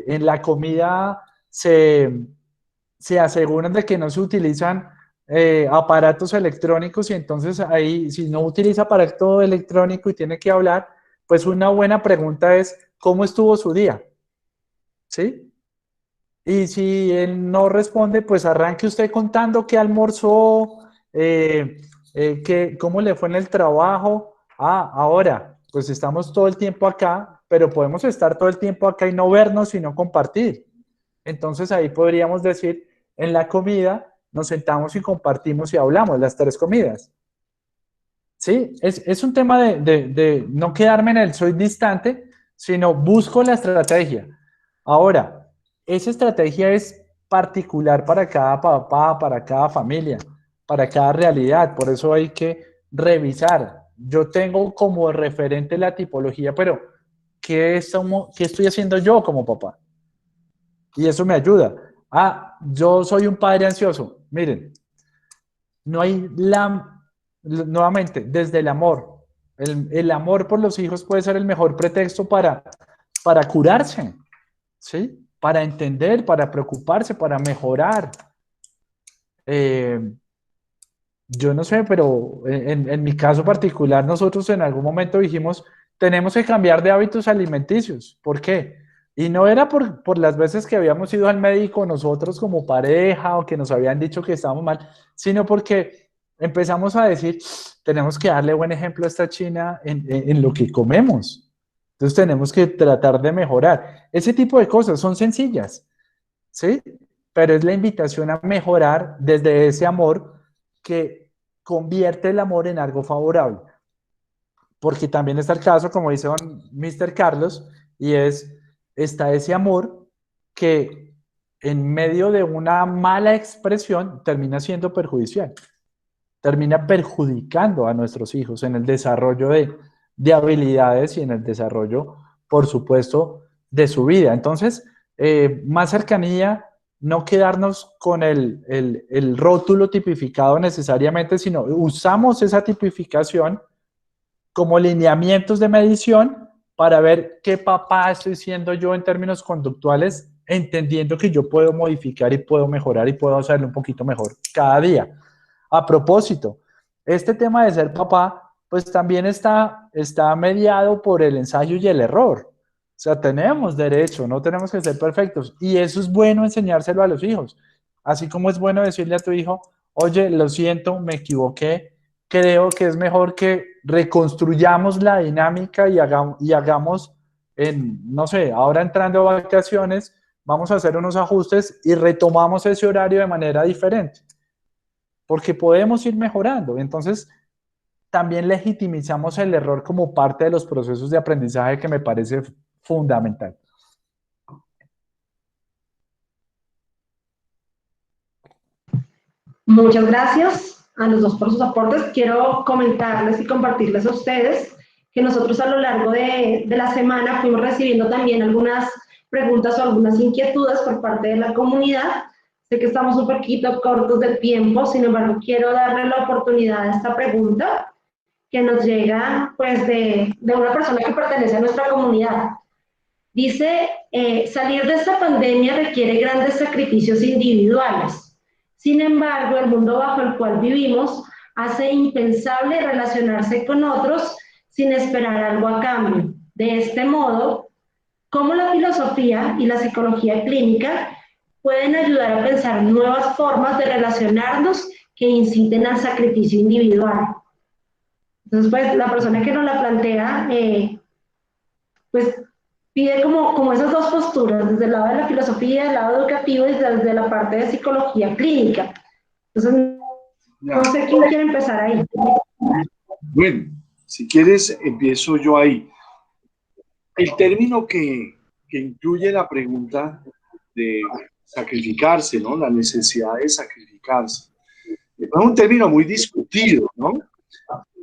en la comida se aseguran de que no se utilizan aparatos electrónicos y entonces ahí, si no utiliza aparato electrónico y tiene que hablar, pues una buena pregunta es, ¿cómo estuvo su día? ¿Sí? Y si él no responde, pues arranque usted contando qué almorzó, cómo le fue en el trabajo. Ah, ahora, pues estamos todo el tiempo acá, pero podemos estar todo el tiempo acá y no vernos y no compartir. Entonces ahí podríamos decir, en la comida nos sentamos y compartimos y hablamos las tres comidas. Sí, es un tema de no quedarme en el soy distante, sino busco la estrategia. Ahora, esa estrategia es particular para cada papá, para cada familia, para cada realidad. Por eso hay que revisar. Yo tengo como referente la tipología, pero ¿qué estoy haciendo yo como papá? Y eso me ayuda. Ah, yo soy un padre ansioso. Miren, no hay nuevamente, desde el amor. El amor por los hijos puede ser el mejor pretexto para curarse, ¿sí? Para entender, para preocuparse, para mejorar. Eh, yo no sé, pero en mi caso particular, nosotros en algún momento dijimos, tenemos que cambiar de hábitos alimenticios. ¿Por qué? Y no era por las veces que habíamos ido al médico nosotros como pareja o que nos habían dicho que estábamos mal, sino porque empezamos a decir, tenemos que darle buen ejemplo a esta China en lo que comemos. Entonces tenemos que tratar de mejorar. Ese tipo de cosas son sencillas, ¿sí? Pero es la invitación a mejorar desde ese amor que convierte el amor en algo favorable. Porque también está el caso, como dice don Mr. Carlos, y está ese amor que en medio de una mala expresión termina siendo perjudicial, termina perjudicando a nuestros hijos en el desarrollo de habilidades y en el desarrollo, por supuesto, de su vida. Entonces, más cercanía, no quedarnos con el rótulo tipificado necesariamente, sino usamos esa tipificación como lineamientos de medición para ver qué papá estoy siendo yo en términos conductuales, entendiendo que yo puedo modificar y puedo mejorar y puedo hacerlo un poquito mejor cada día. A propósito, este tema de ser papá pues también está mediado por el ensayo y el error. O sea, tenemos derecho, no tenemos que ser perfectos. Y eso es bueno enseñárselo a los hijos. Así como es bueno decirle a tu hijo, oye, lo siento, me equivoqué, creo que es mejor que reconstruyamos la dinámica y hagamos no sé, ahora entrando a vacaciones, vamos a hacer unos ajustes y retomamos ese horario de manera diferente, porque podemos ir mejorando. Entonces, también legitimizamos el error como parte de los procesos de aprendizaje que me parece fundamental. Muchas gracias a los dos por sus aportes. Quiero comentarles y compartirles a ustedes que nosotros a lo largo de la semana fuimos recibiendo también algunas preguntas o algunas inquietudes por parte de la comunidad. Sé que estamos un poquito cortos de tiempo, sin embargo, quiero darle la oportunidad a esta pregunta que nos llega pues de una persona que pertenece a nuestra comunidad. Dice, salir de esta pandemia requiere grandes sacrificios individuales. Sin embargo, el mundo bajo el cual vivimos hace impensable relacionarse con otros sin esperar algo a cambio. De este modo, ¿cómo la filosofía y la psicología clínica pueden ayudar a pensar nuevas formas de relacionarnos que inciten al sacrificio individual? Entonces, pues, la persona que nos la plantea, pues, pide como esas dos posturas, desde el lado de la filosofía, del lado educativo y desde la parte de psicología clínica. Entonces, no sé quién quiere empezar ahí. Bueno, si quieres, empiezo yo ahí. El término que incluye la pregunta de sacrificarse, ¿no? La necesidad de sacrificarse. Es un término muy discutido, ¿no?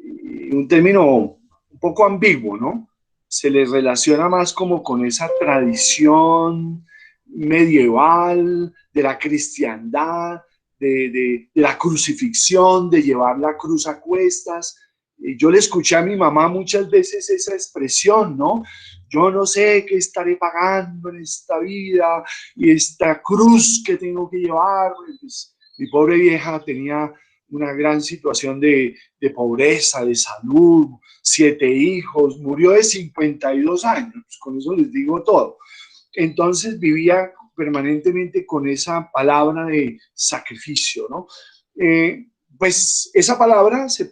Y un término un poco ambiguo, ¿no? Se le relaciona más como con esa tradición medieval de la cristiandad, de la crucifixión, de llevar la cruz a cuestas. Yo le escuché a mi mamá muchas veces esa expresión, ¿no? Yo no sé qué estaré pagando en esta vida y esta cruz que tengo que llevar. Pues, mi pobre vieja tenía una gran situación de pobreza, de salud, 7 hijos, murió de 52 años, con eso les digo todo. Entonces vivía permanentemente con esa palabra de sacrificio, ¿no? Pues esa palabra se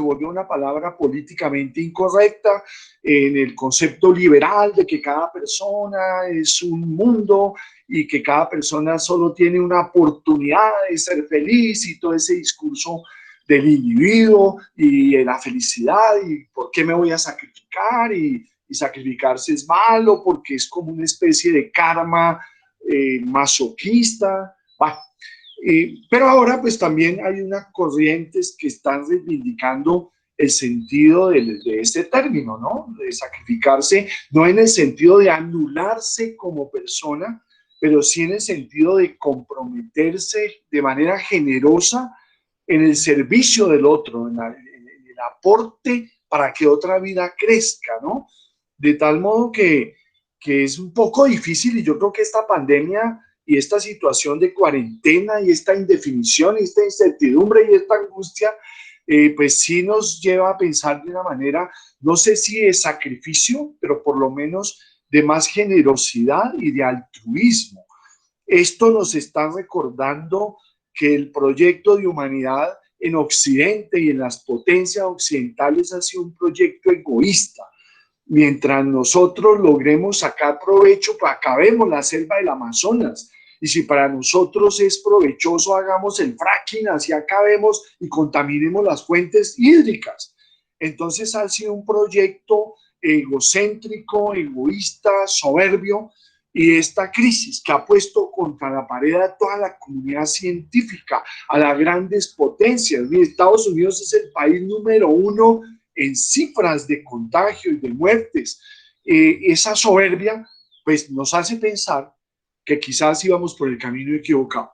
volvió una palabra políticamente incorrecta en el concepto liberal de que cada persona es un mundo y que cada persona solo tiene una oportunidad de ser feliz y todo ese discurso del individuo y de la felicidad y por qué me voy a sacrificar y sacrificarse es malo porque es como una especie de karma masoquista. Bueno, pero ahora pues también hay unas corrientes que están reivindicando el sentido de este término, ¿no? De sacrificarse, no en el sentido de anularse como persona, pero sí en el sentido de comprometerse de manera generosa en el servicio del otro, en el aporte para que otra vida crezca, ¿no? De tal modo que es un poco difícil y yo creo que esta pandemia y esta situación de cuarentena y esta indefinición y esta incertidumbre y esta angustia, pues sí nos lleva a pensar de una manera, no sé si de sacrificio, pero por lo menos de más generosidad y de altruismo. Esto nos está recordando que el proyecto de humanidad en Occidente y en las potencias occidentales ha sido un proyecto egoísta. Mientras nosotros logremos sacar provecho, pues acabemos la selva del Amazonas. Y si para nosotros es provechoso, hagamos el fracking, así acabemos y contaminemos las fuentes hídricas. Entonces ha sido un proyecto egocéntrico, egoísta, soberbio, y esta crisis que ha puesto contra la pared a toda la comunidad científica, a las grandes potencias. Estados Unidos es el país número 1 en cifras de contagio y de muertes. Esa soberbia pues nos hace pensar que quizás íbamos por el camino equivocado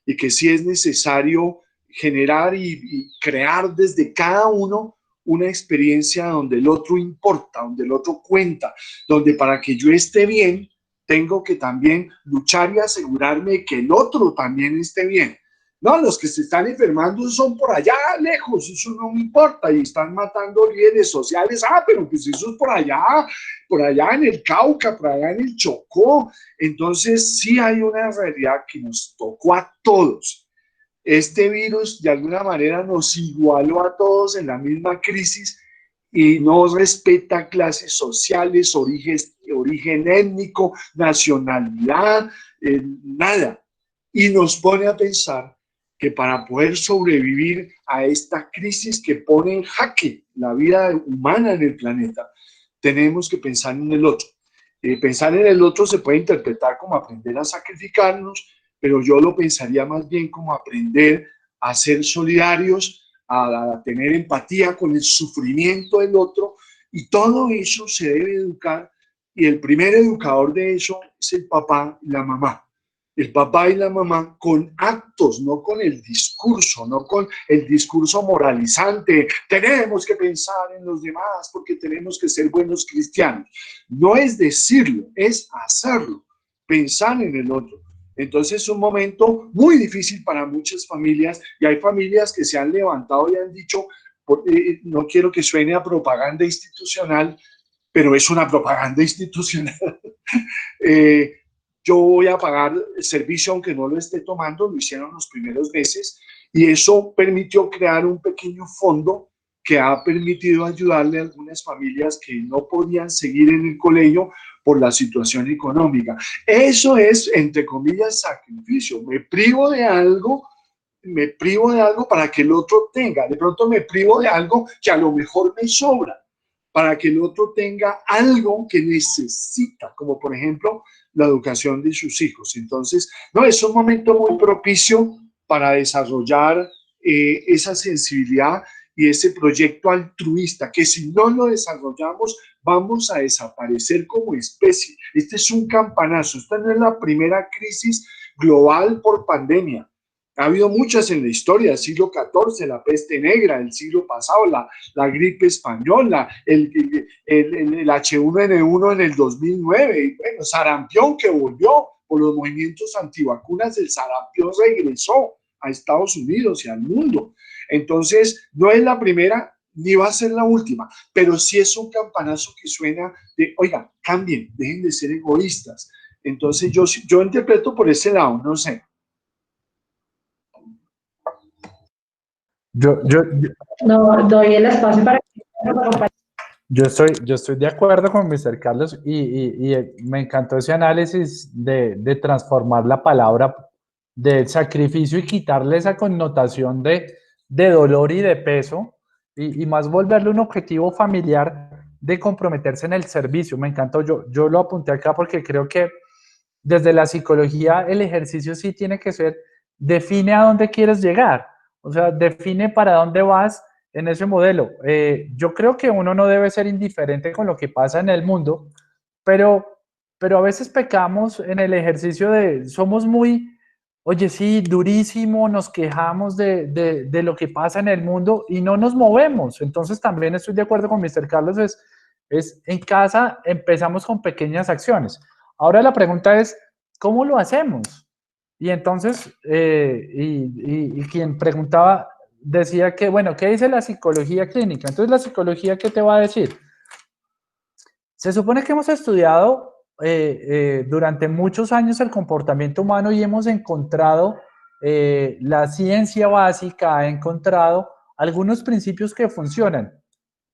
y que sí es necesario generar y crear desde cada uno una experiencia donde el otro importa, donde el otro cuenta, donde para que yo esté bien, tengo que también luchar y asegurarme de que el otro también esté bien. No, los que se están enfermando son por allá lejos, eso no me importa, y están matando líderes sociales, pero pues eso es por allá en el Cauca, por allá en el Chocó. Entonces sí hay una realidad que nos tocó a todos. Este virus de alguna manera nos igualó a todos en la misma crisis y no respeta clases sociales, origen étnico, nacionalidad, nada. Y nos pone a pensar que para poder sobrevivir a esta crisis que pone en jaque la vida humana en el planeta, tenemos que pensar en el otro. Pensar en el otro se puede interpretar como aprender a sacrificarnos, pero yo lo pensaría más bien como aprender a ser solidarios, a tener empatía con el sufrimiento del otro, y todo eso se debe educar, y el primer educador de eso es el papá y la mamá. El papá y la mamá con actos, no con el discurso, no con el discurso moralizante. Tenemos que pensar en los demás porque tenemos que ser buenos cristianos. No es decirlo, es hacerlo, pensar en el otro. Entonces es un momento muy difícil para muchas familias, y hay familias que se han levantado y han dicho, no quiero que suene a propaganda institucional, pero es una propaganda institucional. Yo voy a pagar el servicio aunque no lo esté tomando, lo hicieron los primeros meses, y eso permitió crear un pequeño fondo que ha permitido ayudarle a algunas familias que no podían seguir en el colegio por la situación económica. Eso es, entre comillas, sacrificio. Me privo de algo para que el otro tenga. De pronto me privo de algo que a lo mejor me sobra, para que el otro tenga algo que necesita, como por ejemplo la educación de sus hijos. Entonces, no, es un momento muy propicio para desarrollar esa sensibilidad y ese proyecto altruista, que si no lo desarrollamos, vamos a desaparecer como especie. Este es un campanazo. Esta no es la primera crisis global por pandemia. Ha habido muchas en la historia, el siglo XIV, la peste negra, el siglo pasado, la gripe española, el H1N1 en el 2009, y bueno, sarampión que volvió por los movimientos antivacunas, el sarampión regresó a Estados Unidos y al mundo. Entonces, no es la primera ni va a ser la última, pero sí es un campanazo que suena de, oiga, cambien, dejen de ser egoístas. Entonces, yo interpreto por ese lado, no sé. No, doy el espacio para que yo estoy de acuerdo con Mr. Carlos, y me encantó ese análisis de transformar la palabra de sacrificio y quitarle esa connotación de dolor y de peso, y más volverle un objetivo familiar de comprometerse en el servicio. Me encantó, yo lo apunté acá porque creo que desde la psicología el ejercicio sí tiene que ser, define a dónde quieres llegar, o sea, define para dónde vas en ese modelo. Yo creo que uno no debe ser indiferente con lo que pasa en el mundo, pero a veces pecamos en el ejercicio de, somos muy, oye, sí, durísimo, nos quejamos de lo que pasa en el mundo y no nos movemos. Entonces también estoy de acuerdo con Mr. Carlos, es en casa empezamos con pequeñas acciones. Ahora la pregunta es, ¿cómo lo hacemos? Y entonces, y quien preguntaba decía que, bueno, ¿qué dice la psicología clínica? Entonces, ¿la psicología qué te va a decir? Se supone que hemos estudiado durante muchos años el comportamiento humano y hemos encontrado, la ciencia básica ha encontrado algunos principios que funcionan.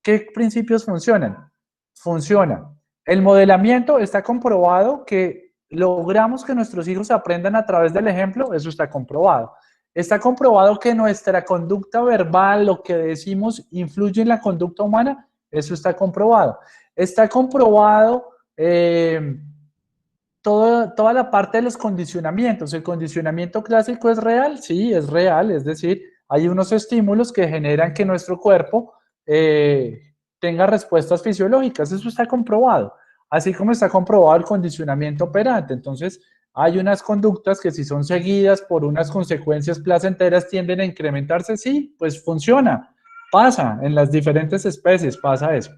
¿Qué principios funcionan? Funciona. El modelamiento está comprobado que logramos que nuestros hijos aprendan a través del ejemplo, eso está comprobado. Está comprobado que nuestra conducta verbal, lo que decimos, influye en la conducta humana, eso está comprobado. Está comprobado toda la parte de los condicionamientos. ¿El condicionamiento clásico es real? Sí, es real, es decir, hay unos estímulos que generan que nuestro cuerpo tenga respuestas fisiológicas, eso está comprobado, así como está comprobado el condicionamiento operante. Entonces, hay unas conductas que si son seguidas por unas consecuencias placenteras tienden a incrementarse, sí, pues funciona, pasa, en las diferentes especies pasa eso.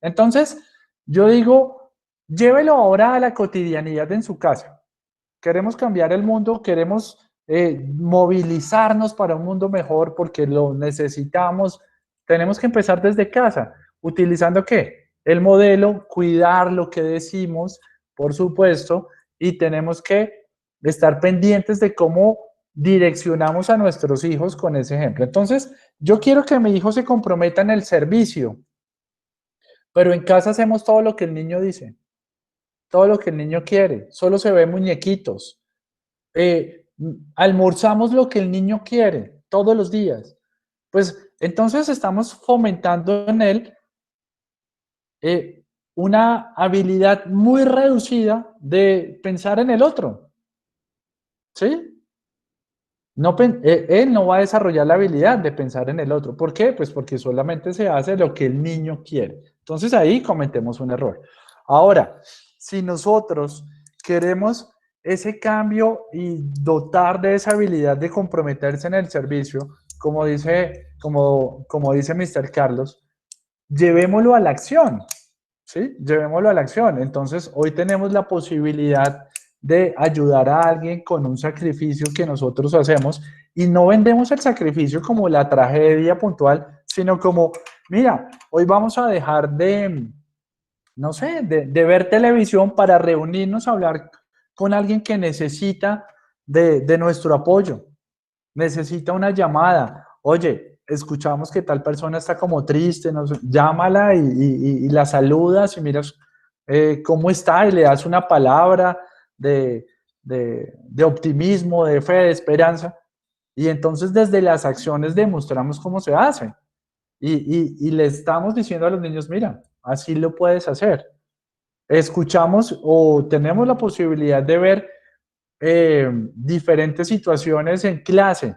Entonces, yo digo, llévelo ahora a la cotidianidad en su casa. Queremos cambiar el mundo, queremos movilizarnos para un mundo mejor porque lo necesitamos, tenemos que empezar desde casa. ¿Utilizando qué? El modelo, cuidar lo que decimos, por supuesto, y tenemos que estar pendientes de cómo direccionamos a nuestros hijos con ese ejemplo. Entonces, yo quiero que mi hijo se comprometa en el servicio, pero en casa hacemos todo lo que el niño dice, todo lo que el niño quiere, solo se ve muñequitos. Almorzamos lo que el niño quiere todos los días. Pues entonces estamos fomentando en él una habilidad muy reducida de pensar en el otro. ¿Sí? No, él no va a desarrollar la habilidad de pensar en el otro. ¿Por qué? Pues porque solamente se hace lo que el niño quiere. Entonces ahí cometemos un error. Ahora, si nosotros queremos ese cambio y dotar de esa habilidad de comprometerse en el servicio, como dice Mr. Carlos, llevémoslo a la acción, ¿sí? Llevémoslo a la acción. Entonces, hoy tenemos la posibilidad de ayudar a alguien con un sacrificio que nosotros hacemos y no vendemos el sacrificio como la tragedia puntual, sino como, mira, hoy vamos a dejar de, no sé, de ver televisión para reunirnos a hablar con alguien que necesita de nuestro apoyo, necesita una llamada. Oye, escuchamos que tal persona está como triste, llámala y la saludas y miras cómo está y le das una palabra de optimismo, de fe, de esperanza. Y entonces desde las acciones demostramos cómo se hace. Y le estamos diciendo a los niños, mira, así lo puedes hacer. Escuchamos o tenemos la posibilidad de ver diferentes situaciones en clase.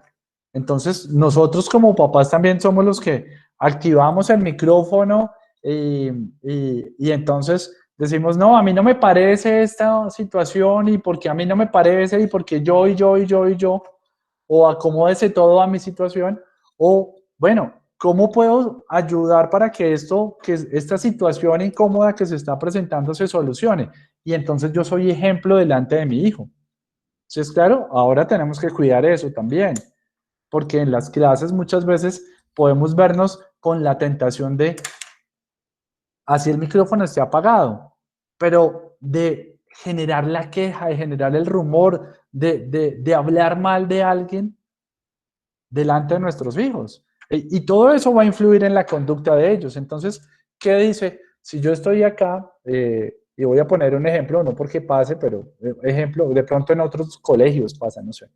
Entonces, nosotros como papás también somos los que activamos el micrófono y entonces decimos, no, a mí no me parece esta situación y porque a mí no me parece y porque yo y yo y yo y yo, o acomódese todo a mi situación, o bueno, ¿cómo puedo ayudar para que esta situación incómoda que se está presentando se solucione? Y entonces yo soy ejemplo delante de mi hijo. ¿Sí es claro? Ahora tenemos que cuidar eso también, porque en las clases muchas veces podemos vernos con la tentación de, así el micrófono esté apagado, pero de generar la queja, de generar el rumor, de hablar mal de alguien delante de nuestros hijos. Y todo eso va a influir en la conducta de ellos. Entonces, ¿qué dice? Si yo estoy acá, y voy a poner un ejemplo, no porque pase, pero ejemplo, de pronto en otros colegios pasa, no sé.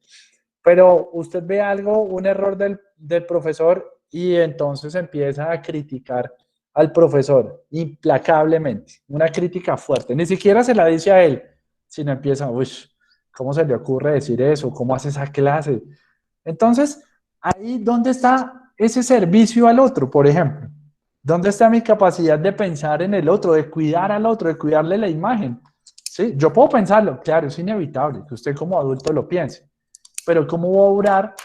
Pero usted ve algo, un error del profesor y entonces empieza a criticar al profesor implacablemente, una crítica fuerte. Ni siquiera se la dice a él, sino empieza, uy, ¿cómo se le ocurre decir eso? ¿Cómo hace esa clase? Entonces, ahí, ¿dónde está ese servicio al otro, por ejemplo? ¿Dónde está mi capacidad de pensar en el otro, de cuidar al otro, de cuidarle la imagen? ¿Sí? Yo puedo pensarlo, claro, es inevitable que usted como adulto lo piense, pero ¿cómo va a obrar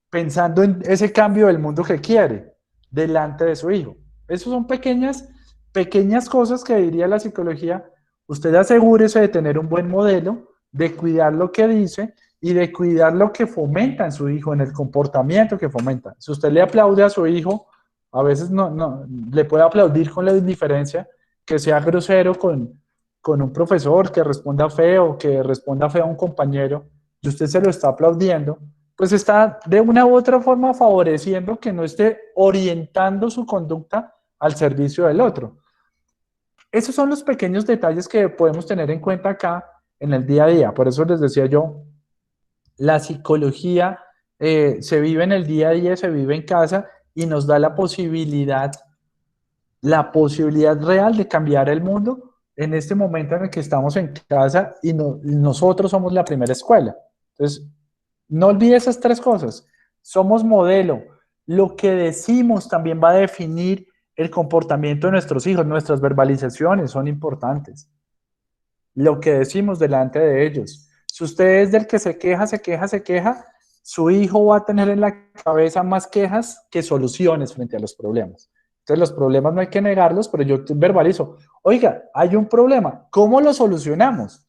pensando en ese cambio del mundo que quiere delante de su hijo? Esas son pequeñas cosas que diría la psicología. Usted asegúrese de tener un buen modelo, de cuidar lo que dice y de cuidar lo que fomenta en su hijo, en el comportamiento que fomenta. Si usted le aplaude a su hijo, a veces no le puede aplaudir con la indiferencia, que sea grosero con un profesor, que responda feo a un compañero, y usted se lo está aplaudiendo, pues está de una u otra forma favoreciendo que no esté orientando su conducta al servicio del otro. Esos son los pequeños detalles que podemos tener en cuenta acá en el día a día. Por eso les decía yo, la psicología se vive en el día a día, se vive en casa y nos da la posibilidad real de cambiar el mundo en este momento en el que estamos en casa y nosotros somos la primera escuela. Entonces, no olvide esas tres cosas. Somos modelo. Lo que decimos también va a definir el comportamiento de nuestros hijos. Nuestras verbalizaciones son importantes. Lo que decimos delante de ellos. Si usted es del que se queja, su hijo va a tener en la cabeza más quejas que soluciones frente a los problemas. Entonces los problemas no hay que negarlos, pero yo verbalizo, oiga, hay un problema, ¿cómo lo solucionamos?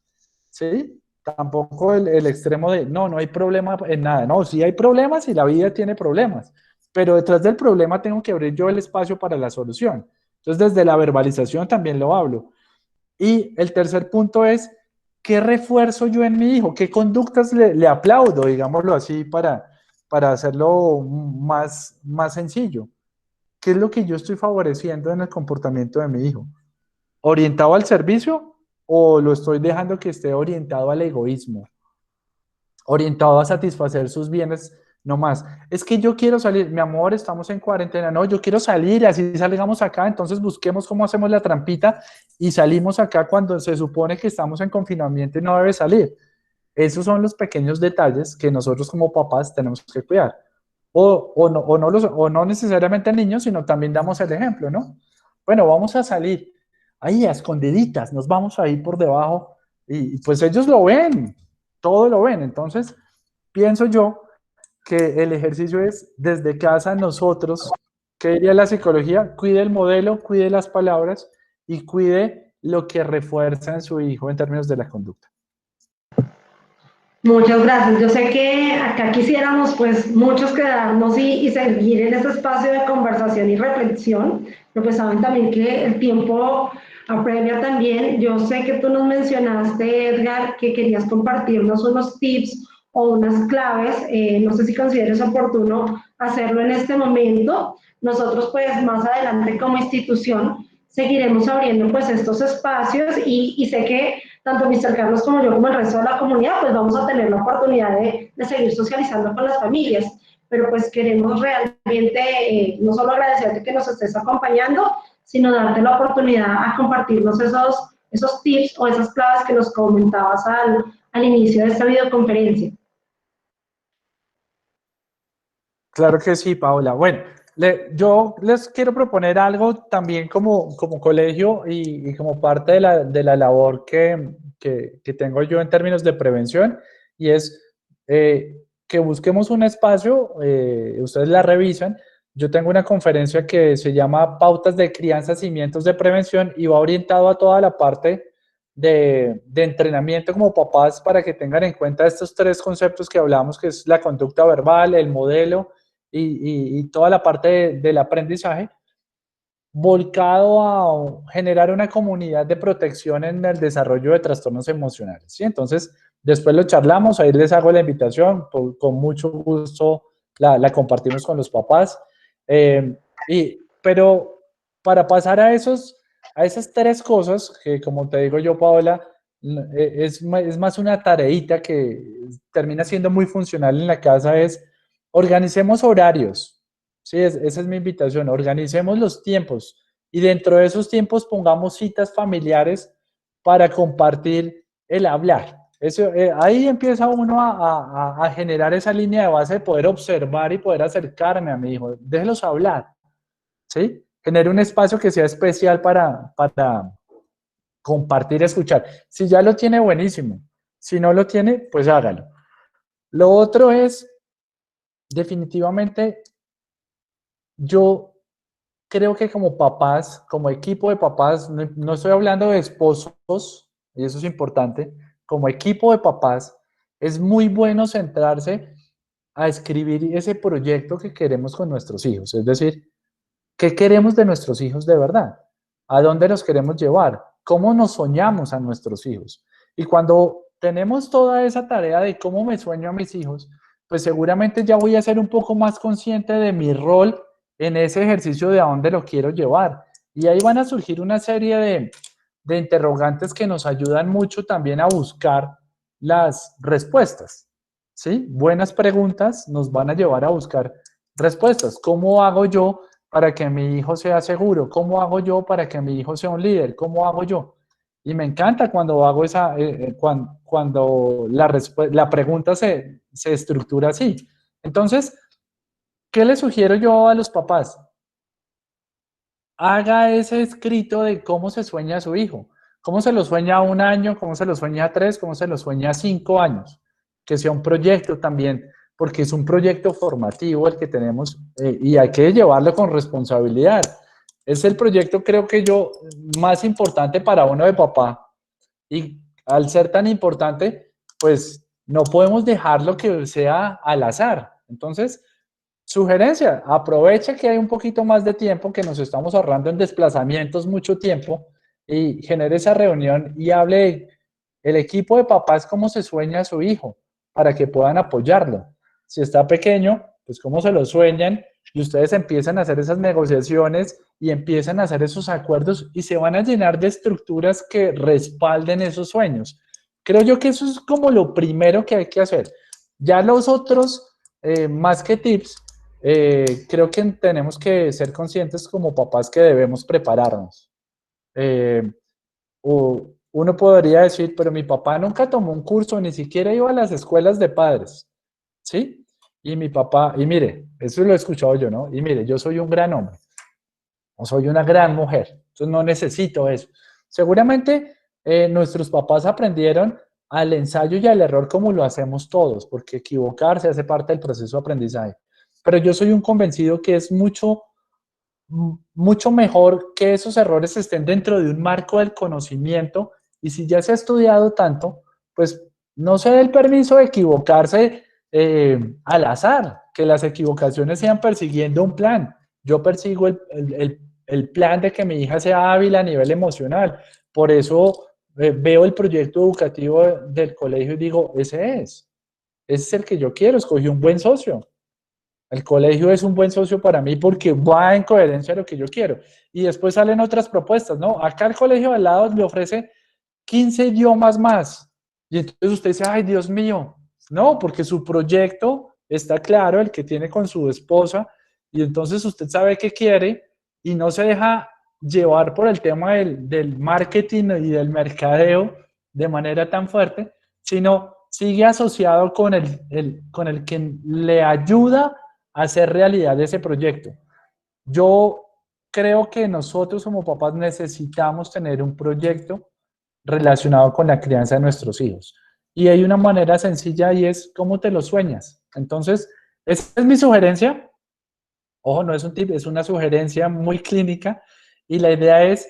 ¿Sí? tampoco el extremo de, no hay problema en nada. No, sí hay problemas y la vida tiene problemas, pero detrás del problema tengo que abrir yo el espacio para la solución. Entonces, desde la verbalización también lo hablo. Y el tercer punto es, ¿qué refuerzo yo en mi hijo? ¿Qué conductas le aplaudo, digámoslo así, para hacerlo más sencillo? ¿Qué es lo que yo estoy favoreciendo en el comportamiento de mi hijo? ¿Orientado al servicio o lo estoy dejando que esté orientado al egoísmo? Orientado a satisfacer sus bienes no más. Es que yo quiero salir, mi amor, estamos en cuarentena, no, yo quiero salir y así salgamos acá, entonces busquemos cómo hacemos la trampita y salimos acá cuando se supone que estamos en confinamiento y no debe salir. Esos son los pequeños detalles que nosotros como papás tenemos que cuidar. O no necesariamente niños, sino también damos el ejemplo, ¿no? Bueno, vamos a salir, ahí a escondiditas, nos vamos ahí por debajo y pues ellos lo ven, todo lo ven. Entonces, pienso yo que el ejercicio es desde casa nosotros, ¿qué diría la psicología? Cuide el modelo, cuide las palabras y cuide lo que refuerza en su hijo en términos de la conducta. Muchas gracias. Yo sé que acá quisiéramos pues muchos quedarnos y seguir en este espacio de conversación y reflexión, pero pues saben también que el tiempo apremia también. Yo sé que tú nos mencionaste, Edgar, que querías compartirnos unos tips o unas claves. No sé si consideres oportuno hacerlo en este momento. Nosotros pues más adelante como institución seguiremos abriendo pues estos espacios y sé que tanto Mr. Carlos como yo, como el resto de la comunidad, pues vamos a tener la oportunidad de seguir socializando con las familias. Pero pues queremos realmente no solo agradecerte que nos estés acompañando, sino darte la oportunidad a compartirnos esos tips o esas claves que nos comentabas al inicio de esta videoconferencia. Claro que sí, Paola. Bueno, yo les quiero proponer algo también como colegio y como parte de la labor que tengo yo en términos de prevención, y es que busquemos un espacio, ustedes la revisan. Yo tengo una conferencia que se llama Pautas de Crianza, Cimientos de Prevención, y va orientado a toda la parte de entrenamiento como papás para que tengan en cuenta estos tres conceptos que hablamos, que es la conducta verbal, el modelo y toda la parte del aprendizaje, volcado a generar una comunidad de protección en el desarrollo de trastornos emocionales, ¿sí? Entonces, después lo charlamos, ahí les hago la invitación, con mucho gusto la compartimos con los papás. Pero para pasar a esas tres cosas, que como te digo yo, Paola, es más una tareita que termina siendo muy funcional en la casa, es organicemos horarios. Sí, esa es mi invitación. Organicemos los tiempos y dentro de esos tiempos pongamos citas familiares para compartir el hablar. Eso, ahí empieza uno a generar esa línea de base de poder observar y poder acercarme a mi hijo. Déjelos hablar, ¿sí? Genere un espacio que sea especial para compartir, escuchar. Si ya lo tiene, buenísimo. Si no lo tiene, pues hágalo. Lo otro es, definitivamente, yo creo que como papás, como equipo de papás, no estoy hablando de esposos, y eso es importante, como equipo de papás, es muy bueno centrarse a escribir ese proyecto que queremos con nuestros hijos. Es decir, ¿qué queremos de nuestros hijos de verdad? ¿A dónde los queremos llevar? ¿Cómo nos soñamos a nuestros hijos? Y cuando tenemos toda esa tarea de cómo me sueño a mis hijos, pues seguramente ya voy a ser un poco más consciente de mi rol en ese ejercicio de a dónde lo quiero llevar. Y ahí van a surgir una serie de interrogantes que nos ayudan mucho también a buscar las respuestas. ¿Sí? Buenas preguntas nos van a llevar a buscar respuestas. ¿Cómo hago yo para que mi hijo sea seguro? ¿Cómo hago yo para que mi hijo sea un líder? ¿Cómo hago yo? Y me encanta cuando hago cuando la pregunta se estructura así. Entonces, ¿qué le sugiero yo a los papás? Haga ese escrito de cómo se sueña a su hijo. ¿Cómo se lo sueña a 1 año? ¿Cómo se lo sueña a 3? ¿Cómo se lo sueña a 5 años? Que sea un proyecto también, porque es un proyecto formativo el que tenemos y hay que llevarlo con responsabilidad. Es el proyecto, creo que yo, más importante para uno de papá. Y al ser tan importante, pues no podemos dejarlo que sea al azar. Entonces, sugerencia, aproveche que hay un poquito más de tiempo, que nos estamos ahorrando en desplazamientos mucho tiempo, y genere esa reunión y hable el equipo de papás cómo se sueña a su hijo, para que puedan apoyarlo. Si está pequeño, pues cómo se lo sueñan, y ustedes empiezan a hacer esas negociaciones y empiezan a hacer esos acuerdos y se van a llenar de estructuras que respalden esos sueños. Creo yo que eso es como lo primero que hay que hacer. Ya los otros, más que tips, creo que tenemos que ser conscientes como papás que debemos prepararnos. Uno podría decir, pero mi papá nunca tomó un curso, ni siquiera iba a las escuelas de padres, ¿sí? Y mi papá, y mire, eso lo he escuchado yo, ¿no? Y mire, yo soy un gran hombre, o soy una gran mujer, entonces no necesito eso. Seguramente nuestros papás aprendieron al ensayo y al error como lo hacemos todos, porque equivocarse hace parte del proceso de aprendizaje. Pero yo soy un convencido que es mucho mejor que esos errores estén dentro de un marco del conocimiento, y si ya se ha estudiado tanto, pues no se dé el permiso de equivocarse al azar, que las equivocaciones sean persiguiendo un plan. Yo persigo el plan de que mi hija sea hábil a nivel emocional, por eso veo el proyecto educativo del colegio y digo, ese es el que yo quiero, escogí un buen socio. El colegio es un buen socio para mí porque va en coherencia a lo que yo quiero. Y después salen otras propuestas, ¿no? Acá el colegio de al lado le ofrece 15 idiomas más. Y entonces usted dice, ay, Dios mío. No, porque su proyecto está claro, el que tiene con su esposa, y entonces usted sabe qué quiere y no se deja llevar por el tema del marketing y del mercadeo de manera tan fuerte, sino sigue asociado con el que le ayuda hacer realidad ese proyecto. Yo creo que nosotros como papás necesitamos tener un proyecto relacionado con la crianza de nuestros hijos. Y hay una manera sencilla y es cómo te lo sueñas. Entonces, esa es mi sugerencia. Ojo, no es un tip, es una sugerencia muy clínica. Y la idea es,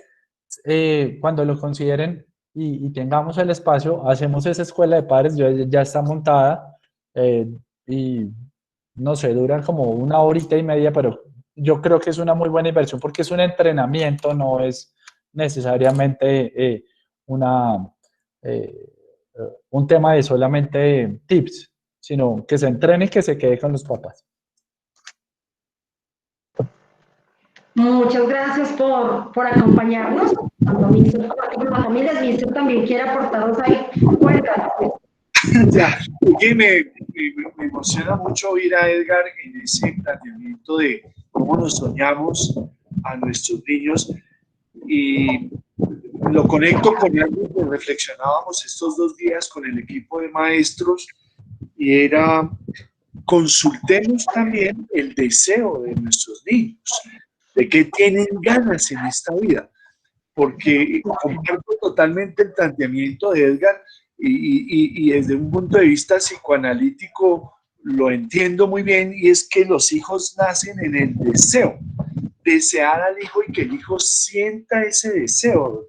cuando lo consideren y tengamos el espacio, hacemos esa escuela de padres, ya está montada, y no sé, duran como una horita y media, pero yo creo que es una muy buena inversión porque es un entrenamiento, no es necesariamente una, eh, un tema de solamente tips, sino que se entrene y que se quede con los papás. Muchas gracias por acompañarnos. Cuando Mister, la familia Mister también quiere aportarnos ahí, cuéntanos. Ya, que me emociona oír oír a Edgar en ese planteamiento de cómo nos soñamos a nuestros niños, y lo conecto con algo que reflexionábamos estos 2 días con el equipo de maestros, y era: consultemos también el deseo de nuestros niños, de qué tienen ganas en esta vida, porque comparto totalmente el planteamiento de Edgar, y desde un punto de vista psicoanalítico lo entiendo muy bien, y es que los hijos nacen en el deseo, desear al hijo y que el hijo sienta ese deseo.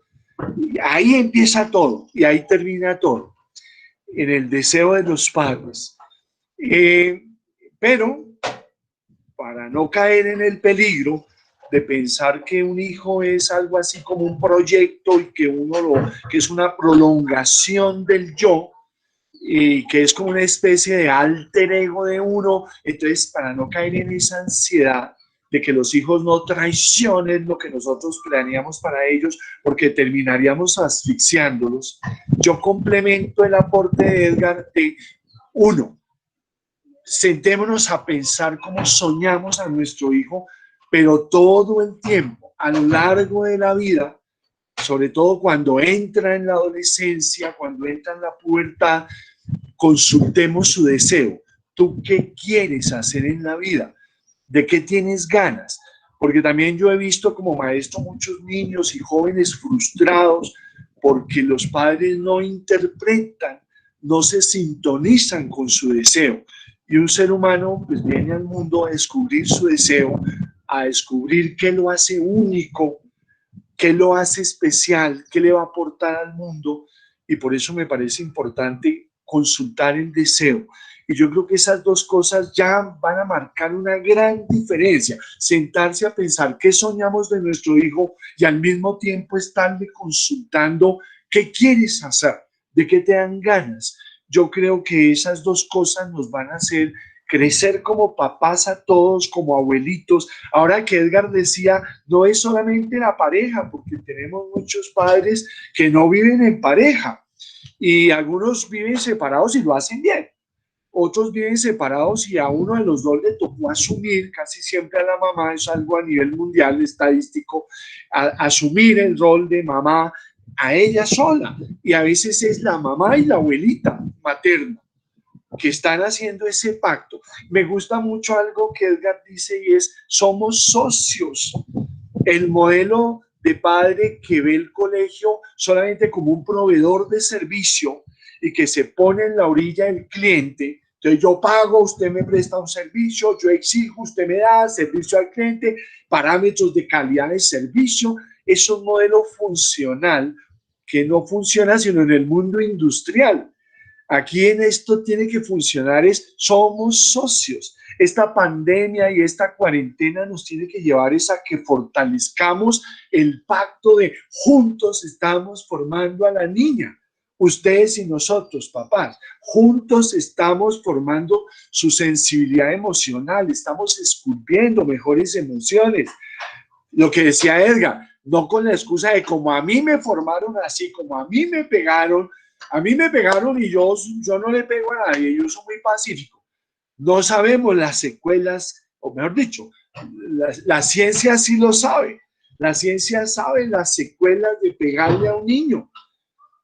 Y ahí empieza todo y ahí termina todo, en el deseo de los padres. Pero para no caer en el peligro de pensar que un hijo es algo así como un proyecto y que es una prolongación del yo, y que es como una especie de alter ego de uno, entonces para no caer en esa ansiedad de que los hijos no traicionen lo que nosotros planeamos para ellos, porque terminaríamos asfixiándolos, yo complemento el aporte de Edgar de: uno, sentémonos a pensar cómo soñamos a nuestro hijo, pero todo el tiempo, a lo largo de la vida, sobre todo cuando entra en la adolescencia, cuando entra en la pubertad, consultemos su deseo. ¿Tú qué quieres hacer en la vida? ¿De qué tienes ganas? Porque también yo he visto como maestro muchos niños y jóvenes frustrados porque los padres no interpretan, no se sintonizan con su deseo. Y un ser humano pues viene al mundo a descubrir su deseo, a descubrir qué lo hace único, qué lo hace especial, qué le va a aportar al mundo. Y por eso me parece importante consultar el deseo. Y yo creo que esas dos cosas ya van a marcar una gran diferencia. Sentarse a pensar qué soñamos de nuestro hijo y al mismo tiempo estarle consultando qué quieres hacer, de qué te dan ganas. Yo creo que esas dos cosas nos van a hacer crecer como papás a todos, como abuelitos. Ahora que Edgar decía, no es solamente la pareja, porque tenemos muchos padres que no viven en pareja y algunos viven separados y lo hacen bien. Otros viven separados y a uno de los dos le tocó asumir, casi siempre a la mamá, es algo a nivel mundial estadístico, asumir el rol de mamá a ella sola. Y a veces es la mamá y la abuelita materna que están haciendo ese pacto. Me gusta mucho algo que Edgar dice y es, somos socios. El modelo de padre que ve el colegio solamente como un proveedor de servicio y que se pone en la orilla del cliente. Entonces yo pago, usted me presta un servicio, yo exijo, usted me da servicio al cliente, parámetros de calidad de servicio. Es un modelo funcional que no funciona sino en el mundo industrial. Aquí en esto tiene que funcionar somos socios. Esta pandemia y esta cuarentena nos tiene que llevar a que fortalezcamos el pacto de juntos estamos formando a la niña. Ustedes y nosotros, papás, juntos estamos formando su sensibilidad emocional, estamos esculpiendo mejores emociones. Lo que decía Edgar, no con la excusa de como a mí me formaron así, como a mí me pegaron y yo no le pego a nadie, yo soy muy pacífico. No sabemos las secuelas, o mejor dicho, la ciencia sí lo sabe. La ciencia sabe las secuelas de pegarle a un niño,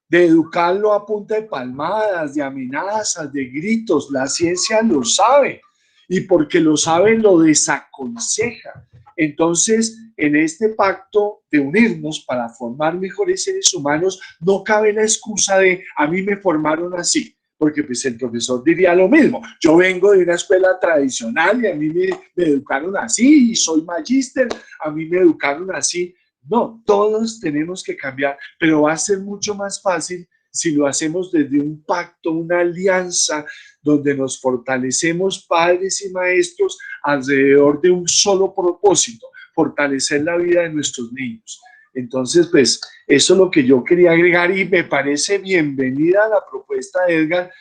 de educarlo a punta de palmadas, de amenazas, de gritos. La ciencia lo sabe y porque lo sabe lo desaconseja. Entonces, en este pacto de unirnos para formar mejores seres humanos, no cabe la excusa de a mí me formaron así, porque pues el profesor diría lo mismo. Yo vengo de una escuela tradicional y a mí me educaron así y soy magíster, a mí me educaron así. No, todos tenemos que cambiar, pero va a ser mucho más fácil si lo hacemos desde un pacto, una alianza, donde nos fortalecemos padres y maestros alrededor de un solo propósito, fortalecer la vida de nuestros niños. Entonces, pues, eso es lo que yo quería agregar y me parece bienvenida la propuesta de Edgar.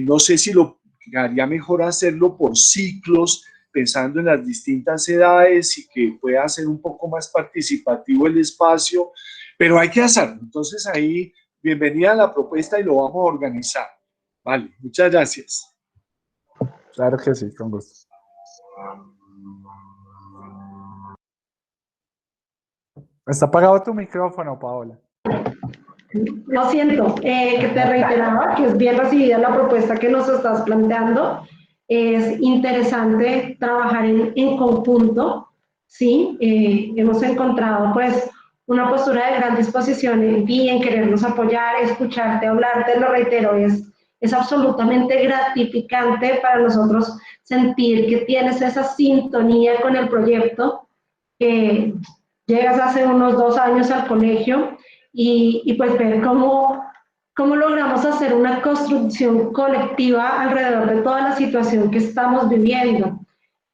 No sé si lo haría mejor hacerlo por ciclos, pensando en las distintas edades y que pueda ser un poco más participativo el espacio, pero hay que hacerlo. Entonces ahí, bienvenida a la propuesta y lo vamos a organizar. Vale, muchas gracias. Claro que sí, con gusto. Está apagado tu micrófono, Paola. Lo siento, que te reiteraba que es bien recibida la propuesta que nos estás planteando. Es interesante trabajar en conjunto, ¿sí? Hemos encontrado pues una postura de gran disposición en ti, en querernos apoyar, escucharte, hablarte, lo reitero, es absolutamente gratificante para nosotros sentir que tienes esa sintonía con el proyecto, que llegas hace unos 2 años al colegio y pues ver cómo logramos hacer una construcción colectiva alrededor de toda la situación que estamos viviendo.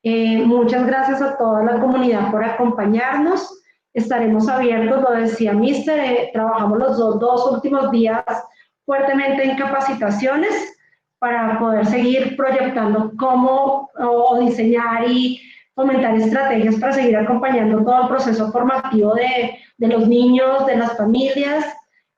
Muchas gracias a toda la comunidad por acompañarnos. Estaremos abiertos, lo decía Mister, trabajamos los dos últimos días fuertemente en capacitaciones para poder seguir proyectando cómo o diseñar y fomentar estrategias para seguir acompañando todo el proceso formativo de los niños, de las familias,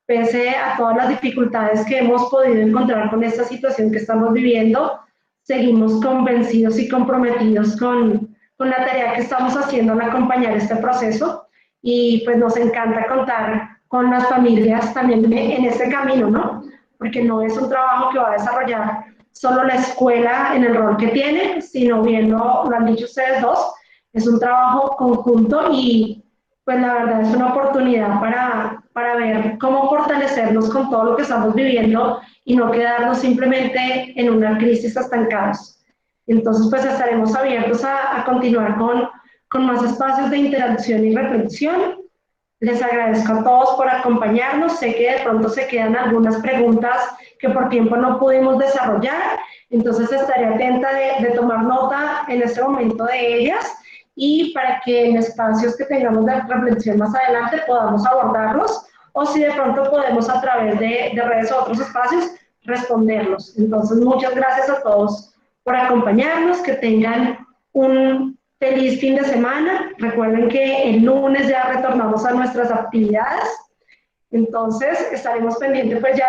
pese a todas las dificultades que hemos podido encontrar con esta situación que estamos viviendo. Seguimos convencidos y comprometidos con la tarea que estamos haciendo al acompañar este proceso y pues nos encanta contar con las familias también en este camino, ¿no? Porque no es un trabajo que va a desarrollar solo la escuela en el rol que tiene, sino bien lo han dicho ustedes dos, es un trabajo conjunto y pues la verdad es una oportunidad para ver cómo fortalecernos con todo lo que estamos viviendo y no quedarnos simplemente en una crisis estancados. Entonces, pues estaremos abiertos a continuar con más espacios de interacción y reflexión. Les agradezco a todos por acompañarnos. Sé que de pronto se quedan algunas preguntas que por tiempo no pudimos desarrollar. Entonces estaré atenta de tomar nota en este momento de ellas y para que en espacios que tengamos de reflexión más adelante podamos abordarlos o si de pronto podemos a través de redes o otros espacios responderlos. Entonces muchas gracias a todos por acompañarnos, que tengan un feliz fin de semana. Recuerden que el lunes ya retornamos a nuestras actividades, entonces estaremos pendientes pues ya